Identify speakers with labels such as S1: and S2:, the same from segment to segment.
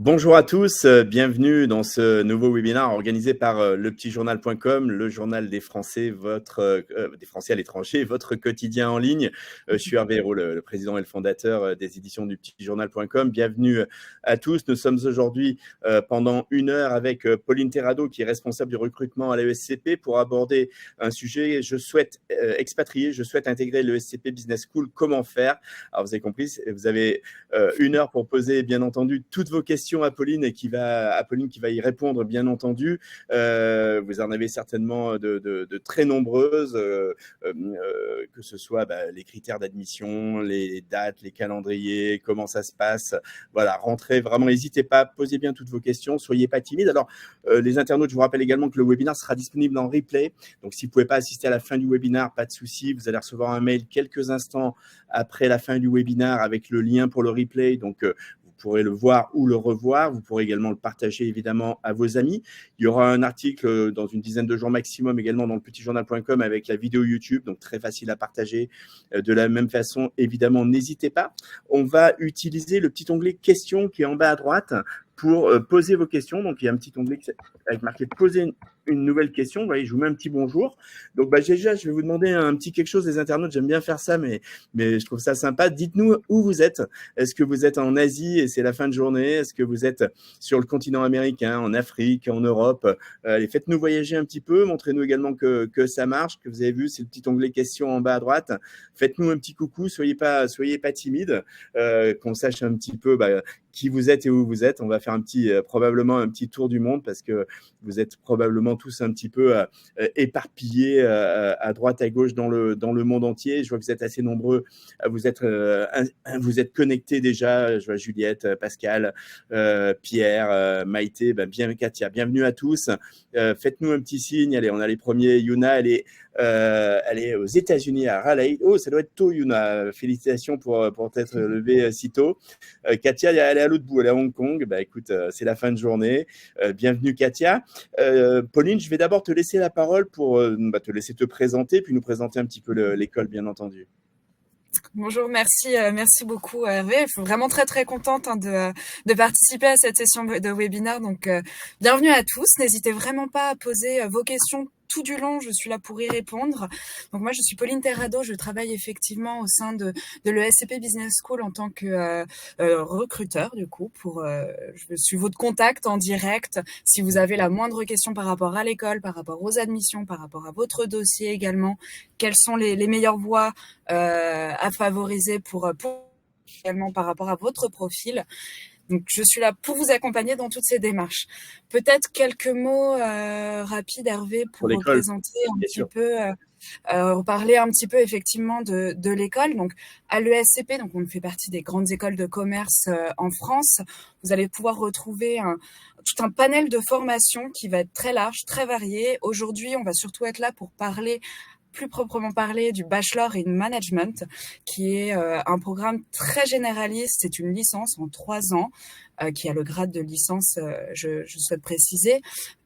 S1: Bonjour à tous, bienvenue dans ce nouveau webinaire organisé par lepetitjournal.com, le journal des Français, des Français à l'étranger, votre quotidien en ligne. Je suis Hervé Hérault, le président et le fondateur des éditions du petitjournal.com. Bienvenue à tous. Nous sommes aujourd'hui pendant 1 heure avec Pauline Terrado, qui est responsable du recrutement à l'ESCP, pour aborder un sujet. Je souhaite expatrier, je souhaite intégrer l'ESCP Business School. Comment faire? Alors vous avez compris, vous avez 1 heure pour poser bien entendu toutes vos questions à Pauline qui va y répondre bien entendu. Vous en avez certainement de très nombreuses, que ce soit les critères d'admission, les dates, les calendriers, comment ça se passe. Voilà, rentrez vraiment, n'hésitez pas, posez bien toutes vos questions, soyez pas timides. Alors, les internautes, je vous rappelle également que le webinaire sera disponible en replay. Donc, si vous ne pouvez pas assister à la fin du webinaire, pas de souci, vous allez recevoir un mail quelques instants après la fin du webinaire avec le lien pour le replay. Donc, vous pourrez le voir ou le revoir. Vous pourrez également le partager évidemment à vos amis. Il y aura un article dans une dizaine de jours maximum également dans le petitjournal.com avec la vidéo YouTube, donc très facile à partager. De la même façon, évidemment, n'hésitez pas. On va utiliser le petit onglet questions qui est en bas à droite pour poser vos questions. Donc, il y a un petit onglet avec marqué poser une nouvelle question. Vous voyez, je vous mets un petit bonjour. Donc, déjà, je vais vous demander un petit quelque chose, les internautes. J'aime bien faire ça, mais je trouve ça sympa. Dites-nous où vous êtes. Est-ce que vous êtes en Asie et c'est la fin de journée? Est-ce que vous êtes sur le continent américain, en Afrique, en Europe? Allez, faites-nous voyager un petit peu. Montrez-nous également que ça marche, que vous avez vu, c'est le petit onglet questions en bas à droite. Faites-nous un petit coucou. Soyez pas timides, qu'on sache un petit peu qui vous êtes et où vous êtes. On va faire probablement un petit tour du monde parce que vous êtes probablement tous un petit peu éparpillés à droite, à gauche dans le monde entier. Je vois que vous êtes assez nombreux. Vous êtes connectés déjà. Je vois Juliette, Pascal, Pierre, Maïté, Katia. Bienvenue à tous. Faites-nous un petit signe. Allez, on a les premiers. Yuna, elle est aux États-Unis à Raleigh. Oh, ça doit être tôt, Yuna. Félicitations pour t'être levé si tôt. Katia, elle est à l'autre bout, elle est à Hong Kong. Écoute, c'est la fin de journée. Bienvenue, Katia. Pauline, je vais d'abord te laisser la parole pour te laisser te présenter, puis nous présenter un petit peu l'école, bien entendu.
S2: Bonjour, merci beaucoup Hervé. Je suis vraiment très contente de participer à cette session de webinaire. Donc, bienvenue à tous. N'hésitez vraiment pas à poser vos questions tout du long. Je suis là pour y répondre. Donc moi, je suis Pauline Terrado. Je travaille effectivement au sein de l'ESCP Business School en tant que recruteur. Du coup, je suis votre contact en direct. Si vous avez la moindre question par rapport à l'école, par rapport aux admissions, par rapport à votre dossier également, quelles sont les meilleures voies à favoriser pour également par rapport à votre profil. Donc, je suis là pour vous accompagner dans toutes ces démarches. Peut-être quelques mots rapides, Hervé, pour représenter un petit peu, parler un petit peu effectivement de l'école. Donc, à l'ESCP, donc on fait partie des grandes écoles de commerce en France. Vous allez pouvoir retrouver tout un panel de formations qui va être très large, très varié. Aujourd'hui, on va surtout être là pour plus proprement parler du Bachelor in Management, qui est un programme très généraliste. C'est une licence en 3 ans, qui a le grade de licence, je souhaite préciser,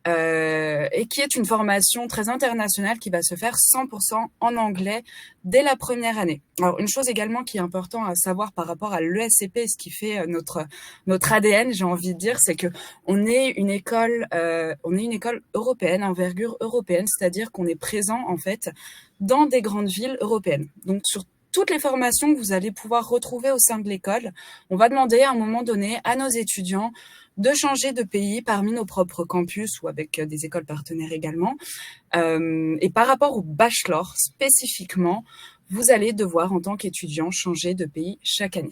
S2: et qui est une formation très internationale qui va se faire 100% en anglais dès la première année. Alors, une chose également qui est importante à savoir par rapport à l'ESCP, ce qui fait notre ADN, j'ai envie de dire, c'est que on est une école européenne, envergure européenne, c'est-à-dire qu'on est présent en fait dans des grandes villes européennes. Donc sur toutes les formations que vous allez pouvoir retrouver au sein de l'école, on va demander à un moment donné à nos étudiants de changer de pays parmi nos propres campus ou avec des écoles partenaires également. Et par rapport au bachelor spécifiquement, vous allez devoir en tant qu'étudiant changer de pays chaque année.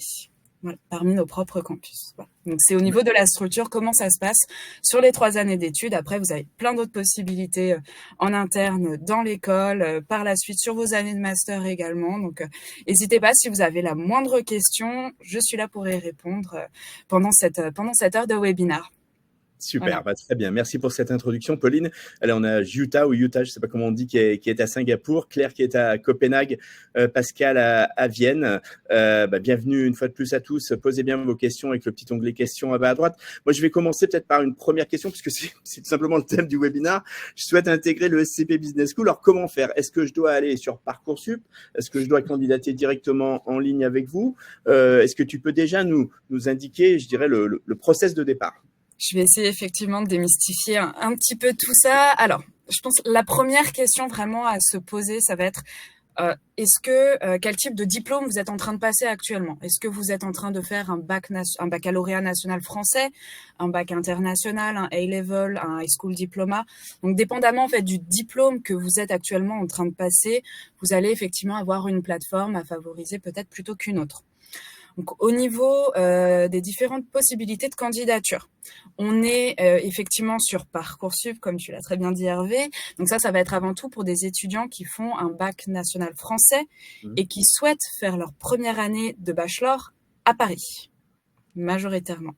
S2: Voilà, parmi nos propres campus. Voilà. Donc, c'est au niveau de la structure, comment ça se passe sur les 3 années d'études. Après, vous avez plein d'autres possibilités en interne dans l'école, par la suite sur vos années de master également. Donc, n'hésitez pas si vous avez la moindre question. Je suis là pour y répondre pendant cette heure de webinaire.
S1: Super,
S2: Voilà.
S1: bah, très bien. Merci pour cette introduction, Pauline. Allez, on a Jutta ou Utah, je ne sais pas comment on dit, qui est à Singapour, Claire qui est à Copenhague, Pascal à Vienne. Bienvenue une fois de plus à tous. Posez bien vos questions avec le petit onglet questions à droite. Moi, je vais commencer peut-être par une première question, puisque c'est tout simplement le thème du webinaire. Je souhaite intégrer le SCP Business School. Alors, comment faire? Est-ce que je dois aller sur Parcoursup? Est-ce que je dois candidater directement en ligne avec vous? Est-ce que tu peux déjà nous indiquer, je dirais, le process de départ?
S2: Je vais essayer effectivement de démystifier un petit peu tout ça. Alors, je pense que la première question vraiment à se poser, ça va être quel type de diplôme vous êtes en train de passer actuellement? Est-ce que vous êtes en train de faire un baccalauréat national français, un bac international, un A-level, un high school diploma? Donc, dépendamment en fait du diplôme que vous êtes actuellement en train de passer, vous allez effectivement avoir une plateforme à favoriser peut-être plutôt qu'une autre. Donc, au niveau des différentes possibilités de candidature, on est effectivement sur Parcoursup, comme tu l'as très bien dit, Hervé. Donc ça va être avant tout pour des étudiants qui font un bac national français et qui souhaitent faire leur première année de bachelor à Paris, majoritairement.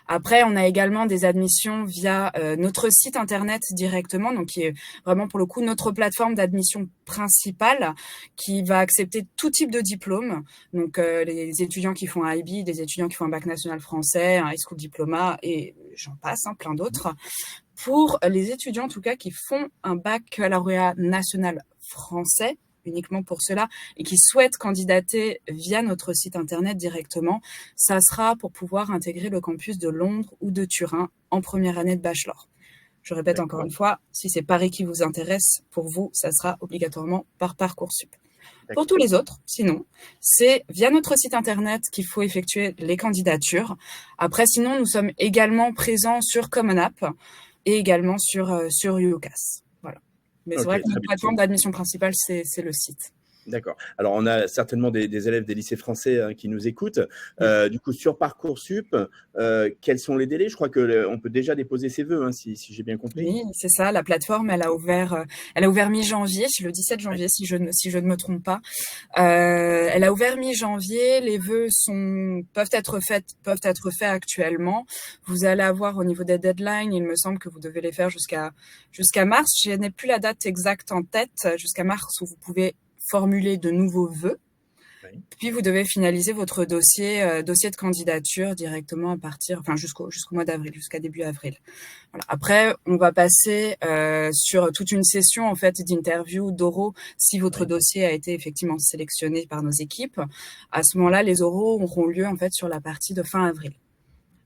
S2: Après, on a également des admissions via notre site internet directement, donc qui est vraiment pour le coup notre plateforme d'admission principale, qui va accepter tout type de diplôme. Donc les étudiants qui font un IB, des étudiants qui font un bac national français, un high school diploma et j'en passe, plein d'autres. Pour les étudiants en tout cas qui font un baccalauréat national français, uniquement pour cela, et qui souhaitent candidater via notre site internet directement, ça sera pour pouvoir intégrer le campus de Londres ou de Turin en première année de bachelor. Je répète encore une fois, si c'est Paris qui vous intéresse, pour vous, ça sera obligatoirement par Parcoursup. Pour tous les autres, sinon, c'est via notre site internet qu'il faut effectuer les candidatures. Après, sinon, nous sommes également présents sur Common App et également sur UCAS. Voilà. Mais c'est vrai que notre plateforme d'admission principale, c'est le site.
S1: D'accord. Alors, on a certainement des élèves des lycées français qui nous écoutent. Du coup, sur Parcoursup, quels sont les délais? Je crois qu'on peut déjà déposer ses vœux, si j'ai bien compris.
S2: Oui, c'est ça. La plateforme, elle a ouvert mi-janvier, le 17 janvier, si je ne me trompe pas. Elle a ouvert mi-janvier. Les vœux peuvent être faits actuellement. Vous allez avoir au niveau des deadlines, il me semble que vous devez les faire jusqu'à mars. Je n'ai plus la date exacte en tête. Jusqu'à mars où vous pouvez formuler de nouveaux vœux. Oui. Puis vous devez finaliser votre dossier de candidature directement à partir, jusqu'au mois d'avril, jusqu'à début avril. Voilà. Après, on va passer sur toute une session en fait d'interview, d'oraux, si votre dossier a été effectivement sélectionné par nos équipes. À ce moment-là, les oraux auront lieu en fait sur la partie de fin avril.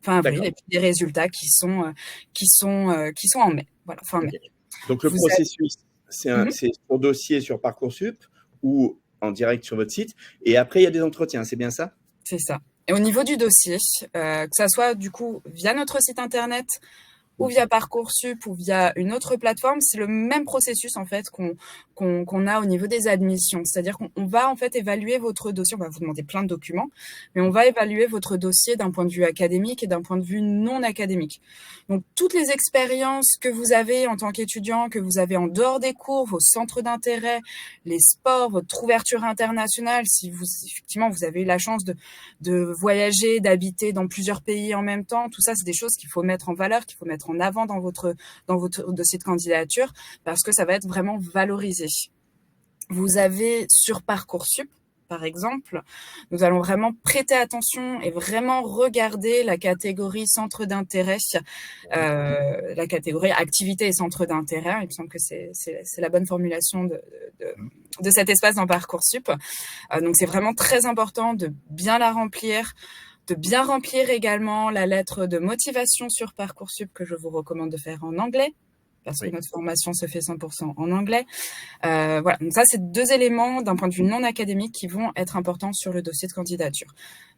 S2: Et puis des résultats qui sont en mai. Voilà, fin mai.
S1: Donc le processus, c'est pour dossier sur Parcoursup ou en direct sur votre site. Et après, il y a des entretiens, c'est bien ça?
S2: C'est ça. Et au niveau du dossier, que ça soit du coup via notre site internet ou via Parcoursup ou via une autre plateforme, c'est le même processus en fait qu'on a au niveau des admissions. C'est-à-dire qu'on va en fait évaluer votre dossier, on va vous demander plein de documents, mais on va évaluer votre dossier d'un point de vue académique et d'un point de vue non académique. Donc toutes les expériences que vous avez en tant qu'étudiant, que vous avez en dehors des cours, vos centres d'intérêt, les sports, votre ouverture internationale, si effectivement vous avez eu la chance de voyager, d'habiter dans plusieurs pays en même temps, tout ça c'est des choses qu'il faut mettre en valeur, qu'il faut mettre en avant dans votre dossier de candidature parce que ça va être vraiment valorisé. Vous avez sur Parcoursup, par exemple, nous allons vraiment prêter attention et vraiment regarder la catégorie centre d'intérêt, la catégorie activité et centre d'intérêt. Il me semble que c'est la bonne formulation de cet espace dans Parcoursup. Donc c'est vraiment très important de bien la remplir, de bien remplir également la lettre de motivation sur Parcoursup que je vous recommande de faire en anglais parce que notre formation se fait 100% en anglais. Voilà, donc ça, c'est deux éléments d'un point de vue non académique qui vont être importants sur le dossier de candidature.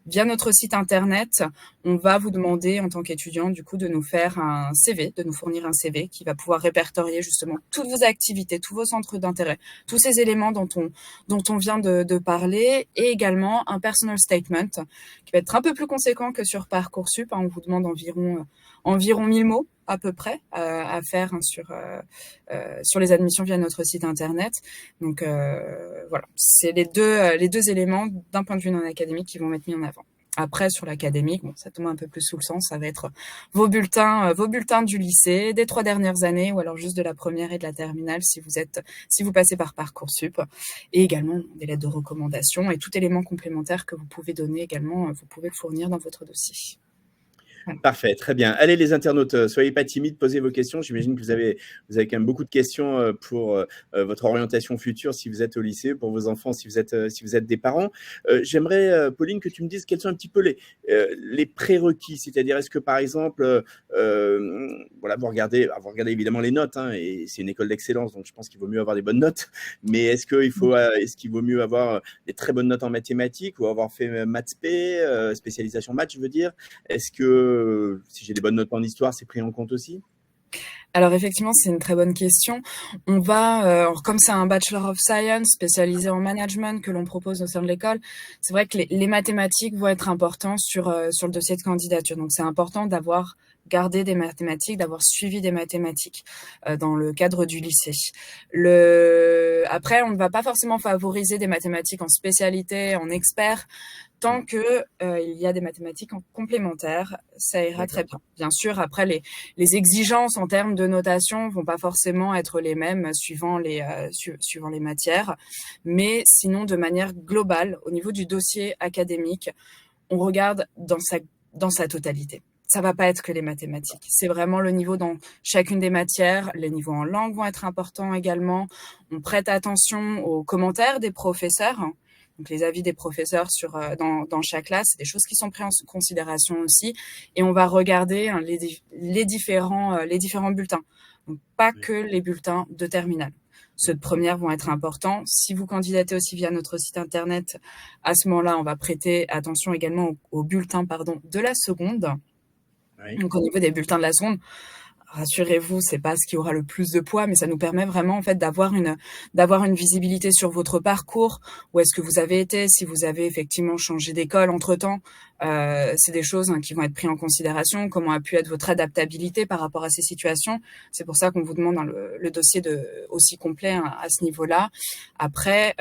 S2: Via notre site internet, on va vous demander en tant qu'étudiant du coup de nous faire un CV, de nous fournir un CV qui va pouvoir répertorier justement toutes vos activités, tous vos centres d'intérêt, tous ces éléments dont on vient de parler et également un personal statement qui va être un peu plus conséquent que sur Parcoursup. On vous demande environ 1000 mots à peu près à faire sur les admissions via notre site internet. Donc voilà, c'est les deux éléments d'un point de vue non académique qui vont être mis en avant. Après, sur l'académique, bon, ça tombe un peu plus sous le sens, ça va être vos bulletins du lycée, des 3 dernières années, ou alors juste de la première et de la terminale si vous passez par Parcoursup, et également des lettres de recommandation et tout élément complémentaire que vous pouvez donner également, vous pouvez le fournir dans votre dossier. Voilà.
S1: Parfait, très bien. Allez les internautes, soyez pas timides, posez vos questions. J'imagine que vous avez quand même beaucoup de questions pour votre orientation future si vous êtes au lycée, pour vos enfants si vous êtes des parents. J'aimerais, Pauline, que tu me dises quels sont un petit peu les prérequis. C'est-à-dire, est-ce que par exemple, voilà, vous regardez évidemment les notes, hein, et c'est une école d'excellence, donc je pense qu'il vaut mieux avoir des bonnes notes. Mais est-ce qu'il vaut mieux avoir des très bonnes notes en mathématiques ou avoir fait maths spé, spécialisation maths, je veux dire? Est-ce que si j'ai des bonnes notes en histoire, c'est pris en compte aussi?
S2: Alors effectivement, c'est une très bonne question. On va, comme c'est un Bachelor of Science spécialisé en management que l'on propose au sein de l'école, c'est vrai que les mathématiques vont être importants sur le dossier de candidature. Donc c'est important d'avoir gardé des mathématiques, d'avoir suivi des mathématiques dans le cadre du lycée. Après, on ne va pas forcément favoriser des mathématiques en spécialité, en expert. Tant que il y a des mathématiques en complémentaire, ça ira très bien. Bien sûr, après les exigences en termes de notation vont pas forcément être les mêmes suivant les matières, mais sinon de manière globale, au niveau du dossier académique, on regarde dans sa totalité. Ça va pas être que les mathématiques. C'est vraiment le niveau dans chacune des matières. Les niveaux en langue vont être importants également. On prête attention aux commentaires des professeurs. Donc les avis des professeurs dans chaque classe, c'est des choses qui sont prises en considération aussi. Et on va regarder les différents bulletins. Donc pas que les bulletins de terminale. Ceux de première vont être importants. Si vous candidatez aussi via notre site internet, à ce moment-là, on va prêter attention également aux bulletins de la seconde.
S1: Oui.
S2: Donc au niveau des bulletins de la seconde, rassurez-vous, c'est pas ce qui aura le plus de poids, mais ça nous permet vraiment en fait d'avoir une visibilité sur votre parcours, où est-ce que vous avez été, si vous avez effectivement changé d'école entre-temps. C'est des choses qui vont être prises en considération, comment a pu être votre adaptabilité par rapport à ces situations. C'est pour ça qu'on vous demande le dossier aussi complet à ce niveau-là. Après,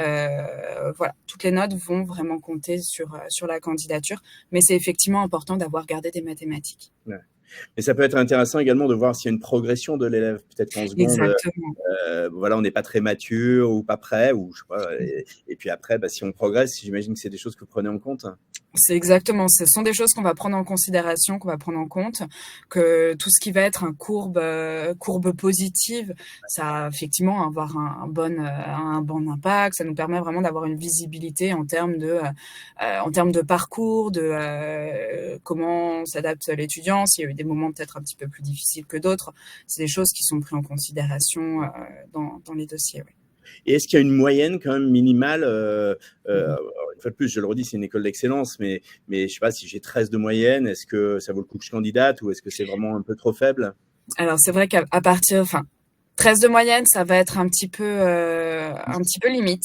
S2: voilà, toutes les notes vont vraiment compter sur la candidature, mais c'est effectivement important d'avoir gardé des mathématiques.
S1: Ouais. Mais ça peut être intéressant également de voir s'il y a une progression de l'élève. Peut-être qu'en seconde,
S2: Exactement.
S1: voilà, on n'est pas très mature ou pas prêt, ou je sais pas. Et puis après, si on progresse, j'imagine que c'est des choses que vous prenez en compte.
S2: C'est exactement, ce sont des choses qu'on va prendre en considération, qu'on va prendre en compte, que tout ce qui va être courbe positive, ça va effectivement avoir un bon impact. Ça nous permet vraiment d'avoir une visibilité en termes de parcours, comment s'adapte l'étudiant, s'il y a eu des moments peut-être un petit peu plus difficiles que d'autres. C'est des choses qui sont prises en considération dans les dossiers. Oui.
S1: Et est-ce qu'il y a une moyenne quand même minimale une fois de plus, je le redis, c'est une école d'excellence, mais je sais pas si j'ai 13 de moyenne, est-ce que ça vaut le coup que je candidate ou est-ce que c'est vraiment un peu trop faible?
S2: Alors c'est vrai qu'à partir, 13 de moyenne, ça va être un petit peu limite,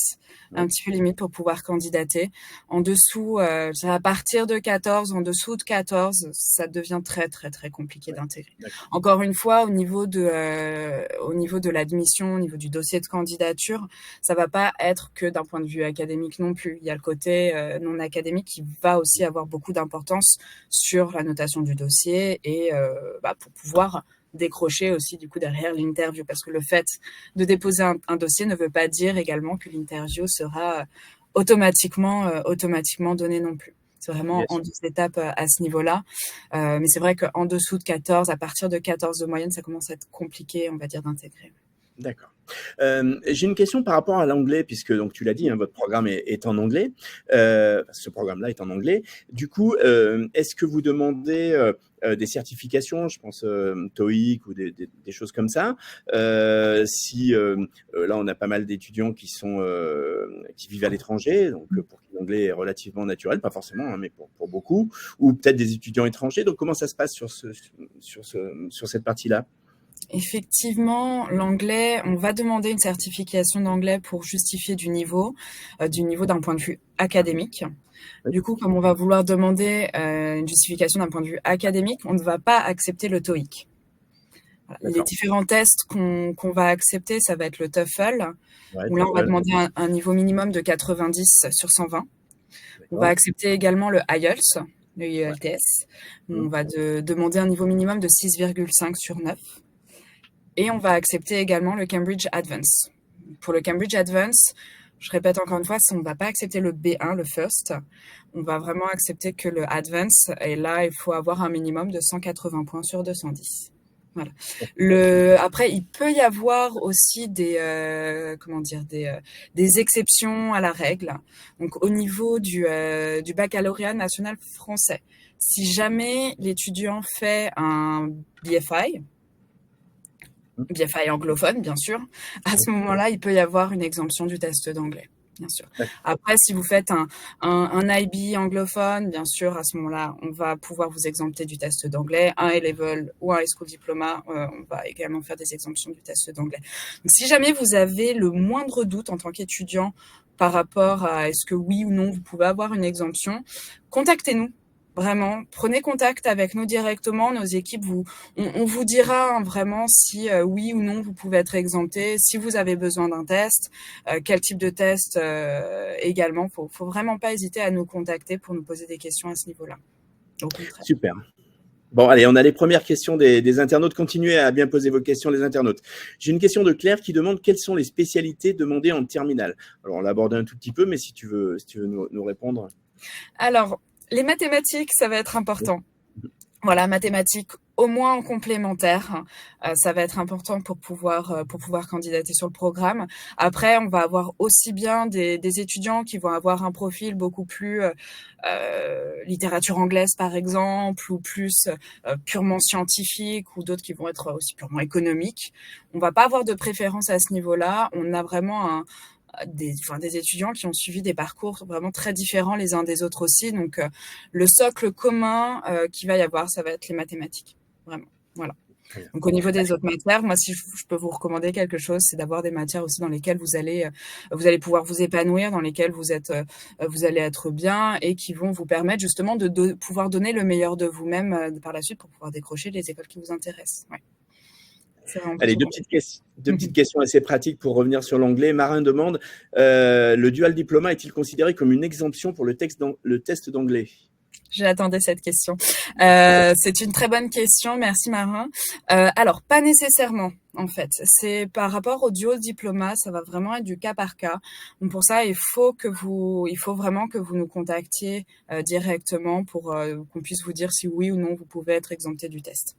S2: un petit peu limite pour pouvoir candidater. En dessous, à partir de 14, en dessous de 14, ça devient très, très, très compliqué d'intégrer. Encore une fois, au niveau de l'admission, au niveau du dossier de candidature, ça va pas être que d'un point de vue académique non plus. Il y a le côté non académique qui va aussi avoir beaucoup d'importance sur la notation du dossier et pour pouvoir décrocher aussi du coup derrière l'interview, parce que le fait de déposer un dossier ne veut pas dire également que l'interview sera automatiquement donnée non plus. C'est vraiment en 2 étapes à ce niveau-là. Mais c'est vrai qu'en dessous de 14, à partir de 14 de moyenne, ça commence à être compliqué, on va dire, d'intégrer.
S1: D'accord. J'ai une question par rapport à l'anglais, puisque donc tu l'as dit, votre programme est en anglais. Ce programme-là est en anglais. Du coup, est-ce que vous demandez des certifications, je pense TOEIC ou des choses comme ça, si là on a pas mal d'étudiants qui vivent à l'étranger, donc pour qui l'anglais est relativement naturel, pas forcément, mais pour beaucoup, ou peut-être des étudiants étrangers. Donc comment ça se passe sur cette partie-là?
S2: Effectivement, l'anglais, on va demander une certification d'anglais pour justifier du niveau d'un point de vue académique. Du coup, comme on va vouloir demander une justification d'un point de vue académique, on ne va pas accepter le TOEIC. Voilà. Les différents tests qu'on va accepter, ça va être le TOEFL, où là, on va demander un niveau minimum de 90 sur 120. On va accepter également le IELTS. le
S1: Ouais.
S2: IELTS.
S1: Mmh.
S2: On va demander un niveau minimum de 6,5 sur 9. Et on va accepter également le Cambridge Advance. Pour le Cambridge Advance, je répète encore une fois, on ne va pas accepter le B1, le first. On va vraiment accepter que le Advance. Et là, il faut avoir un minimum de 180 points sur 210. Voilà. Après, il peut y avoir aussi des exceptions à la règle. Donc, au niveau du baccalauréat national français, si jamais l'étudiant fait un BFI,
S1: Mmh.
S2: BFI anglophone, bien sûr, à ce moment-là, il peut y avoir une exemption du test d'anglais, bien sûr.
S1: D'accord.
S2: Après, si vous faites un IB anglophone, bien sûr, à ce moment-là, on va pouvoir vous exempter du test d'anglais. Un A-level ou un high school diploma, on va également faire des exemptions du test d'anglais. Donc, si jamais vous avez le moindre doute en tant qu'étudiant par rapport à est-ce que oui ou non vous pouvez avoir une exemption, contactez-nous. Vraiment, prenez contact avec nous directement. Nos équipes, on vous dira vraiment si oui ou non vous pouvez être exempté, si vous avez besoin d'un test, quel type de test également. Faut vraiment pas hésiter à nous contacter pour nous poser des questions à ce niveau-là. Au contraire.
S1: Super. Bon, allez, on a les premières questions des internautes. Continuez à bien poser vos questions, les internautes. J'ai une question de Claire qui demande quelles sont les spécialités demandées en terminale. Alors, on l'a abordé un tout petit peu, mais si tu veux nous répondre.
S2: Alors, les mathématiques, ça va être important. Voilà, mathématiques au moins en complémentaire, ça va être important pour pouvoir candidater sur le programme. Après, on va avoir aussi bien des étudiants qui vont avoir un profil beaucoup plus littérature anglaise par exemple, ou plus purement scientifique, ou d'autres qui vont être aussi purement économiques. On va pas avoir de préférence à ce niveau-là. On a vraiment des étudiants qui ont suivi des parcours vraiment très différents les uns des autres aussi. Donc, le socle commun qu'il va y avoir, ça va être les mathématiques. Vraiment. Voilà. Donc, au niveau des autres matières, moi, si je peux vous recommander quelque chose, c'est d'avoir des matières aussi dans lesquelles vous allez pouvoir vous épanouir, dans lesquelles vous allez être bien et qui vont vous permettre justement de pouvoir donner le meilleur de vous-même par la suite pour pouvoir décrocher les écoles qui vous intéressent. Ouais.
S1: Allez, deux petites questions assez pratiques pour revenir sur l'anglais. Marin demande, le dual diplôma est-il considéré comme une exemption pour le test d'anglais?
S2: J'attendais cette question. C'est une très bonne question. Merci, Marin. Alors, pas nécessairement, en fait. C'est par rapport au dual diplôma, ça va vraiment être du cas par cas. Donc, pour ça, il faut vraiment que vous nous contactiez directement pour qu'on puisse vous dire si oui ou non vous pouvez être exempté du test.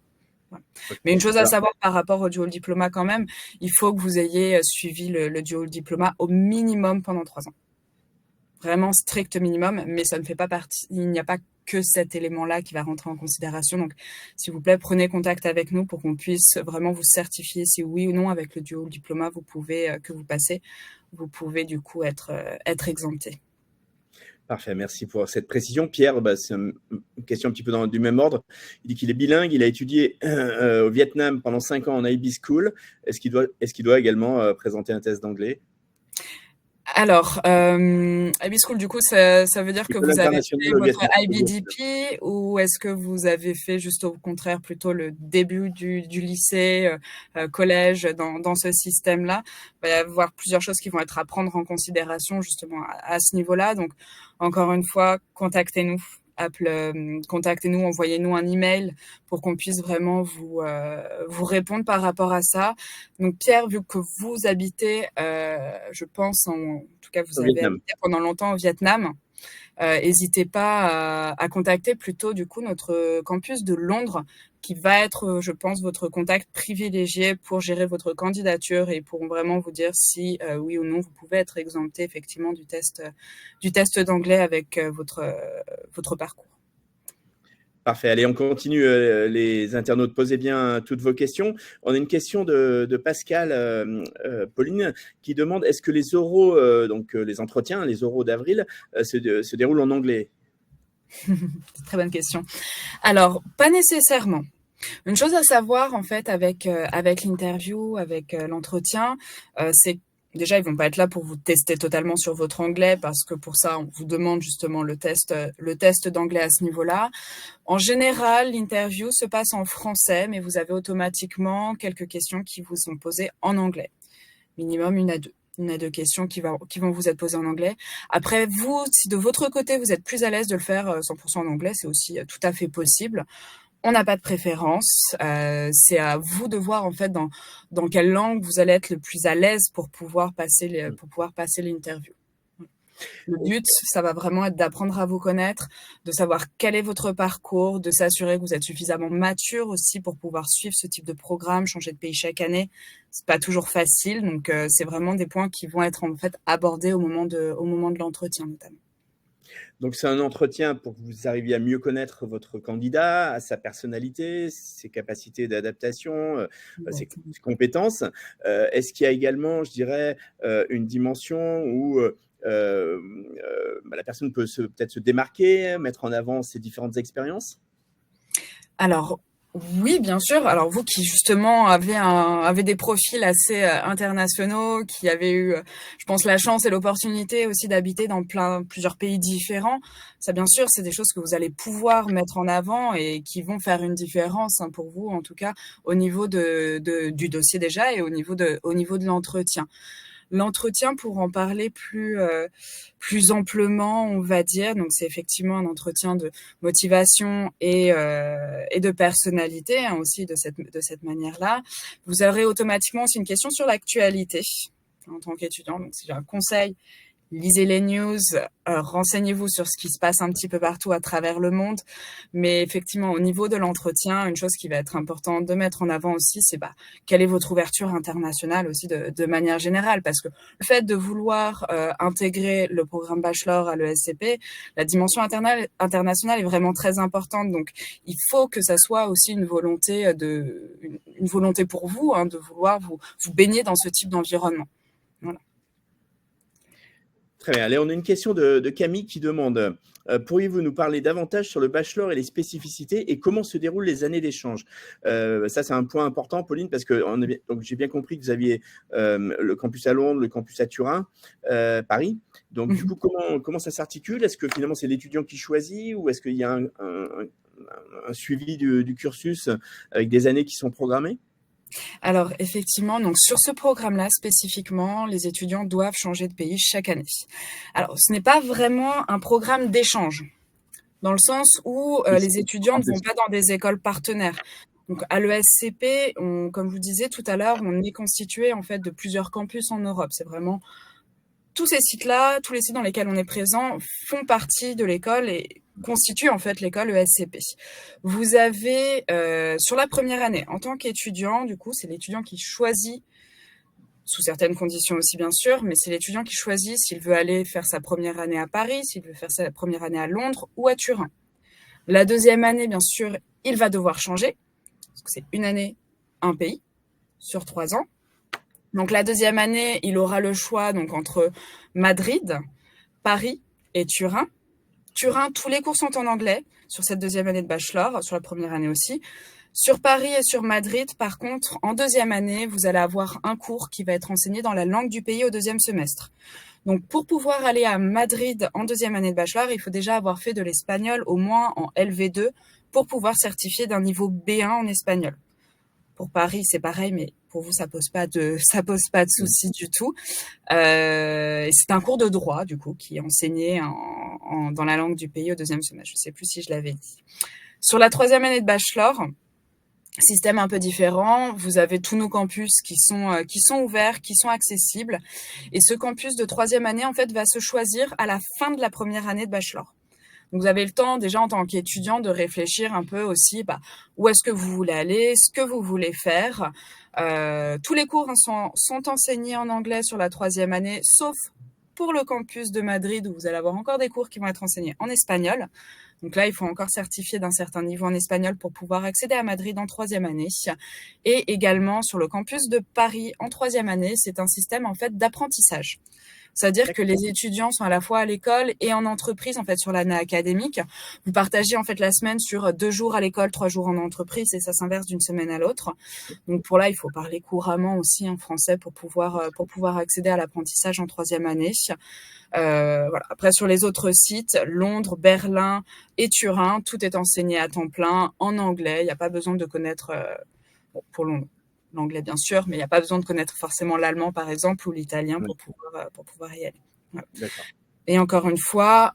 S2: Voilà. Mais une chose à savoir par rapport au dual diplôma quand même, il faut que vous ayez suivi le dual diplôma au minimum pendant 3 ans. Vraiment strict minimum, mais ça ne fait pas partie, il n'y a pas que cet élément-là qui va rentrer en considération. Donc, s'il vous plaît, prenez contact avec nous pour qu'on puisse vraiment vous certifier si oui ou non, avec le dual diplôma, que vous passez, vous pouvez du coup être exempté.
S1: Parfait, merci pour cette précision. Pierre, c'est une question un petit peu du même ordre. Il dit qu'il est bilingue, il a étudié au Vietnam pendant 5 ans en IB School. Est-ce qu'il doit également présenter un test d'anglais?
S2: Alors, IB School, du coup, ça veut dire que vous avez fait votre IBDP ou est-ce que vous avez fait juste au contraire plutôt le début du lycée, collège dans ce système-là? Il va y avoir plusieurs choses qui vont être à prendre en considération justement à ce niveau-là. Donc, encore une fois, contactez-nous. Contactez-nous, envoyez-nous un email pour qu'on puisse vraiment vous répondre par rapport à ça. Donc Pierre, vu que vous habitez, je pense, en tout cas vous avez habité pendant longtemps au Vietnam, n'hésitez pas à contacter plutôt du coup notre campus de Londres qui va être, je pense, votre contact privilégié pour gérer votre candidature et pour vraiment vous dire si oui ou non vous pouvez être exempté effectivement du test d'anglais avec votre parcours.
S1: Parfait. Allez, on continue. Les internautes, posez bien toutes vos questions. On a une question de Pascal Pauline qui demande est-ce que les oraux, donc les entretiens, les oraux d'avril, se déroulent en anglais?
S2: Très bonne question. Alors, pas nécessairement. Une chose à savoir en fait avec l'interview, avec l'entretien, c'est déjà, ils vont pas être là pour vous tester totalement sur votre anglais parce que pour ça, on vous demande justement le test d'anglais à ce niveau-là. En général, l'interview se passe en français, mais vous avez automatiquement quelques questions qui vous sont posées en anglais. Minimum 1 à 2. une à deux questions qui vont vous être posées en anglais. Après, vous, si de votre côté, vous êtes plus à l'aise de le faire 100% en anglais, c'est aussi tout à fait possible. On n'a pas de préférence. C'est à vous de voir en fait dans quelle langue vous allez être le plus à l'aise pour pouvoir passer l'interview. Le but, ça va vraiment être d'apprendre à vous connaître, de savoir quel est votre parcours, de s'assurer que vous êtes suffisamment mature aussi pour pouvoir suivre ce type de programme, changer de pays chaque année. C'est pas toujours facile, donc c'est vraiment des points qui vont être en fait abordés au moment de l'entretien notamment.
S1: Donc, c'est un entretien pour que vous arriviez à mieux connaître votre candidat, à sa personnalité, ses capacités d'adaptation, ses compétences. Est-ce qu'il y a également, je dirais, une dimension où la personne peut peut-être se démarquer, mettre en avant ses différentes expériences?
S2: Alors, oui, bien sûr. Alors vous qui justement avez des profils assez internationaux, qui avez eu, je pense, la chance et l'opportunité aussi d'habiter dans plusieurs pays différents, ça bien sûr, c'est des choses que vous allez pouvoir mettre en avant et qui vont faire une différence pour vous, en tout cas au niveau du dossier déjà et au niveau de l'entretien. L'entretien, pour en parler plus amplement, on va dire, donc c'est effectivement un entretien de motivation et de personnalité aussi de cette manière-là. Vous aurez automatiquement aussi une question sur l'actualité en tant qu'étudiant. Donc si j'ai un conseil, lisez les news, renseignez-vous sur ce qui se passe un petit peu partout à travers le monde. Mais effectivement, au niveau de l'entretien, une chose qui va être importante de mettre en avant aussi, c'est quelle est votre ouverture internationale aussi de manière générale. Parce que le fait de vouloir intégrer le programme bachelor à l'ESCP, la dimension internationale est vraiment très importante. Donc, il faut que ça soit aussi une volonté pour vous de vouloir vous baigner dans ce type d'environnement. Voilà.
S1: Très bien. Allez, on a une question de Camille qui demande pourriez-vous nous parler davantage sur le bachelor et les spécificités et comment se déroulent les années d'échange? Ça, c'est un point important, Pauline, parce que donc, j'ai bien compris que vous aviez le campus à Londres, le campus à Turin, Paris. Donc, du coup, comment ça s'articule? Est-ce que finalement, c'est l'étudiant qui choisit ou est-ce qu'il y a un suivi du cursus avec des années qui sont programmées?
S2: Alors effectivement, donc sur ce programme-là spécifiquement, les étudiants doivent changer de pays chaque année. Alors ce n'est pas vraiment un programme d'échange, dans le sens où les étudiants ne vont pas dans des écoles partenaires. Donc à l'ESCP, comme je vous disais tout à l'heure, on est constitué en fait de plusieurs campus en Europe. C'est vraiment tous ces sites-là, tous les sites dans lesquels on est présent font partie de l'école et constituent en fait l'école ESCP. Vous avez, sur la première année, en tant qu'étudiant, du coup, c'est l'étudiant qui choisit, sous certaines conditions aussi bien sûr, mais c'est l'étudiant qui choisit s'il veut aller faire sa première année à Paris, s'il veut faire sa première année à Londres ou à Turin. La deuxième année, bien sûr, il va devoir changer, parce que c'est une année, un pays, sur 3 ans. Donc la deuxième année, il aura le choix donc entre Madrid, Paris et Turin. Turin, tous les cours sont en anglais sur cette deuxième année de bachelor, sur la première année aussi. Sur Paris et sur Madrid, par contre, en deuxième année, vous allez avoir un cours qui va être enseigné dans la langue du pays au deuxième semestre. Donc pour pouvoir aller à Madrid en deuxième année de bachelor, il faut déjà avoir fait de l'espagnol au moins en LV2 pour pouvoir certifier d'un niveau B1 en espagnol. Pour Paris, c'est pareil, mais pour vous, ça pose pas de souci du tout. C'est un cours de droit, du coup, qui est enseigné dans la langue du pays au deuxième semestre. Je sais plus si je l'avais dit. Sur la troisième année de bachelor, système un peu différent. Vous avez tous nos campus qui sont ouverts, qui sont accessibles. Et ce campus de troisième année, en fait, va se choisir à la fin de la première année de bachelor. Donc, vous avez le temps, déjà, en tant qu'étudiant, de réfléchir un peu aussi, où est-ce que vous voulez aller, ce que vous voulez faire. Tous les cours sont enseignés en anglais sur la troisième année, sauf pour le campus de Madrid, où vous allez avoir encore des cours qui vont être enseignés en espagnol. Donc là, il faut encore certifier d'un certain niveau en espagnol pour pouvoir accéder à Madrid en troisième année. Et également, sur le campus de Paris en troisième année, c'est un système, en fait, d'apprentissage. C'est-à-dire que les étudiants sont à la fois à l'école et en entreprise, en fait, sur l'année académique. Vous partagez, en fait, la semaine sur 2 jours à l'école, 3 jours en entreprise, et ça s'inverse d'une semaine à l'autre. Donc, pour là, il faut parler couramment aussi en français pour pouvoir accéder à l'apprentissage en troisième année. Voilà. Après, sur les autres sites, Londres, Berlin et Turin, tout est enseigné à temps plein en anglais. Il n'y a pas besoin de connaître, pour Londres, l'anglais bien sûr, mais il n'y a pas besoin de connaître forcément l'allemand par exemple ou l'italien
S1: Oui,
S2: pour pouvoir y aller. Voilà.
S1: d'accord.
S2: Et encore une fois,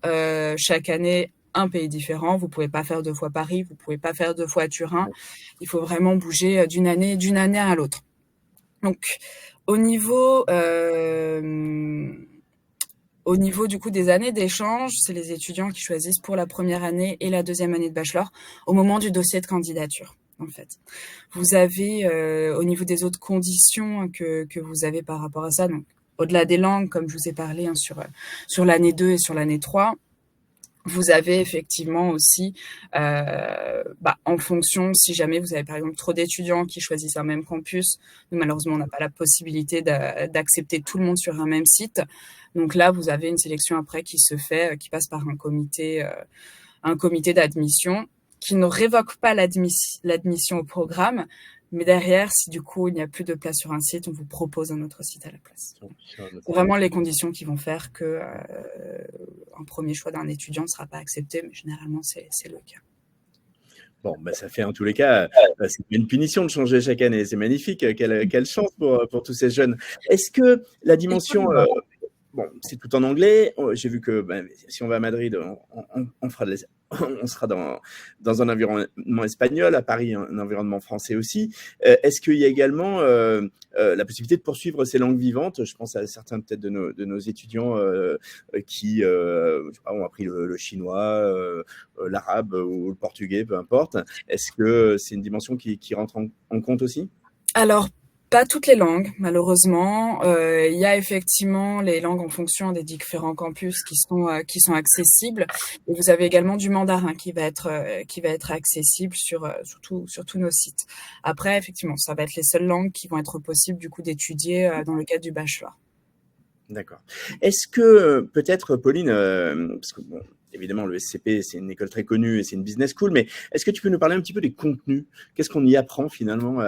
S2: chaque année, un pays différent. Vous pouvez pas faire 2 fois Paris, vous pouvez pas faire 2 fois Turin.
S1: Ouais,
S2: Il faut vraiment bouger d'une année à l'autre. Donc, au niveau, au niveau du coup des années d'échange, c'est les étudiants qui choisissent pour la première année et la deuxième année de bachelor au moment du dossier de candidature, en fait. Vous avez, au niveau des autres conditions que vous avez par rapport à ça, donc au-delà des langues, comme je vous ai parlé hein, sur l'année 2 et sur l'année 3, vous avez effectivement aussi, en fonction, si jamais vous avez par exemple trop d'étudiants qui choisissent un même campus, nous malheureusement on n'a pas la possibilité d'accepter tout le monde sur un même site. Donc là, vous avez une sélection après qui se fait, qui passe par un comité d'admission qui ne révoque pas l'admission au programme, mais derrière, si du coup il n'y a plus de place sur un site, on vous propose un autre site à la place.
S1: sur un autre
S2: C'est
S1: site.
S2: vraiment les conditions qui vont faire que un premier choix d'un étudiant ne sera pas accepté, mais généralement c'est le cas.
S1: Bon, bah, ça fait en tous les cas, c'est pas une punition de changer chaque année. C'est magnifique, quelle chance pour tous ces jeunes. Est-ce que la dimension,
S2: Étonnamment.
S1: bon, c'est tout en anglais. J'ai vu que si on va à Madrid, on fera on sera dans un environnement espagnol, à Paris, un environnement français aussi. Est-ce qu'il y a également la possibilité de poursuivre ces langues vivantes? Je pense à certains peut-être de nos étudiants qui je sais pas, ont appris le chinois, l'arabe ou le portugais, peu importe. Est-ce que c'est une dimension qui rentre en compte aussi?
S2: Alors, pas toutes les langues, malheureusement. Il y a effectivement les langues en fonction des différents campus qui sont accessibles. Et vous avez également du mandarin qui va être accessible sur tous nos sites. Après, effectivement, ça va être les seules langues qui vont être possibles du coup d'étudier dans le cadre du bachelor.
S1: D'accord. Est-ce que peut-être, Pauline, parce que bon, évidemment, le SCP, c'est une école très connue et c'est une business school, mais est-ce que tu peux nous parler un petit peu des contenus? Qu'est-ce qu'on y apprend finalement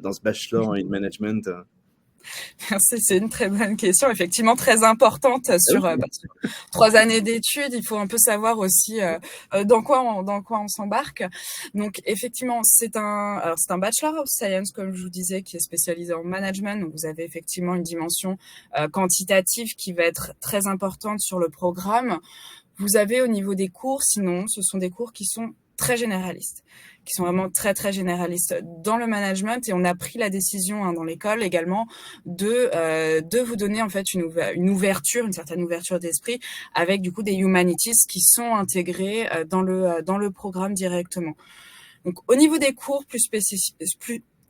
S1: dans ce bachelor en management?
S2: Merci, c'est une très bonne question, effectivement très importante
S1: Ah
S2: sur
S1: oui,
S2: 3 années d'études. Il faut un peu savoir aussi dans quoi on s'embarque. Donc effectivement, c'est un bachelor of science, comme je vous disais, qui est spécialisé en management. Donc vous avez effectivement une dimension quantitative qui va être très importante sur le programme. Vous avez au niveau des cours, sinon, ce sont des cours qui sont très généralistes, qui sont vraiment très très généralistes dans le management, et on a pris la décision dans l'école également de vous donner en fait une ouverture, une certaine ouverture d'esprit avec du coup des humanities qui sont intégrés dans le programme directement. Donc au niveau des cours plus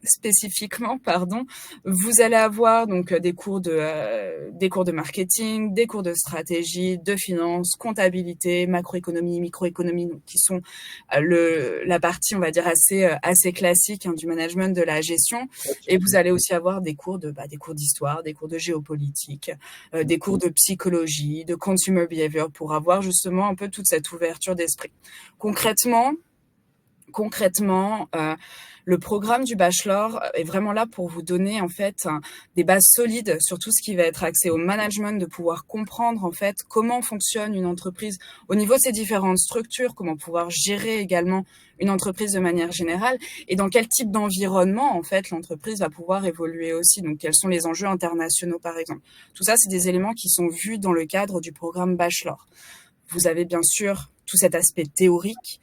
S2: spécifiquement, pardon, vous allez avoir donc des cours de marketing, des cours de stratégie, de finance, comptabilité, macroéconomie, microéconomie, donc qui sont la partie, on va dire assez classique du management de la gestion. Et vous allez aussi avoir des cours d'histoire, des cours de géopolitique, des cours de psychologie, de consumer behavior pour avoir justement un peu toute cette ouverture d'esprit. Concrètement, le programme du bachelor est vraiment là pour vous donner en fait des bases solides sur tout ce qui va être axé au management, de pouvoir comprendre en fait comment fonctionne une entreprise au niveau de ses différentes structures, comment pouvoir gérer également une entreprise de manière générale et dans quel type d'environnement en fait l'entreprise va pouvoir évoluer aussi. Donc quels sont les enjeux internationaux par exemple. Tout ça, c'est des éléments qui sont vus dans le cadre du programme bachelor. Vous avez bien sûr tout cet aspect théorique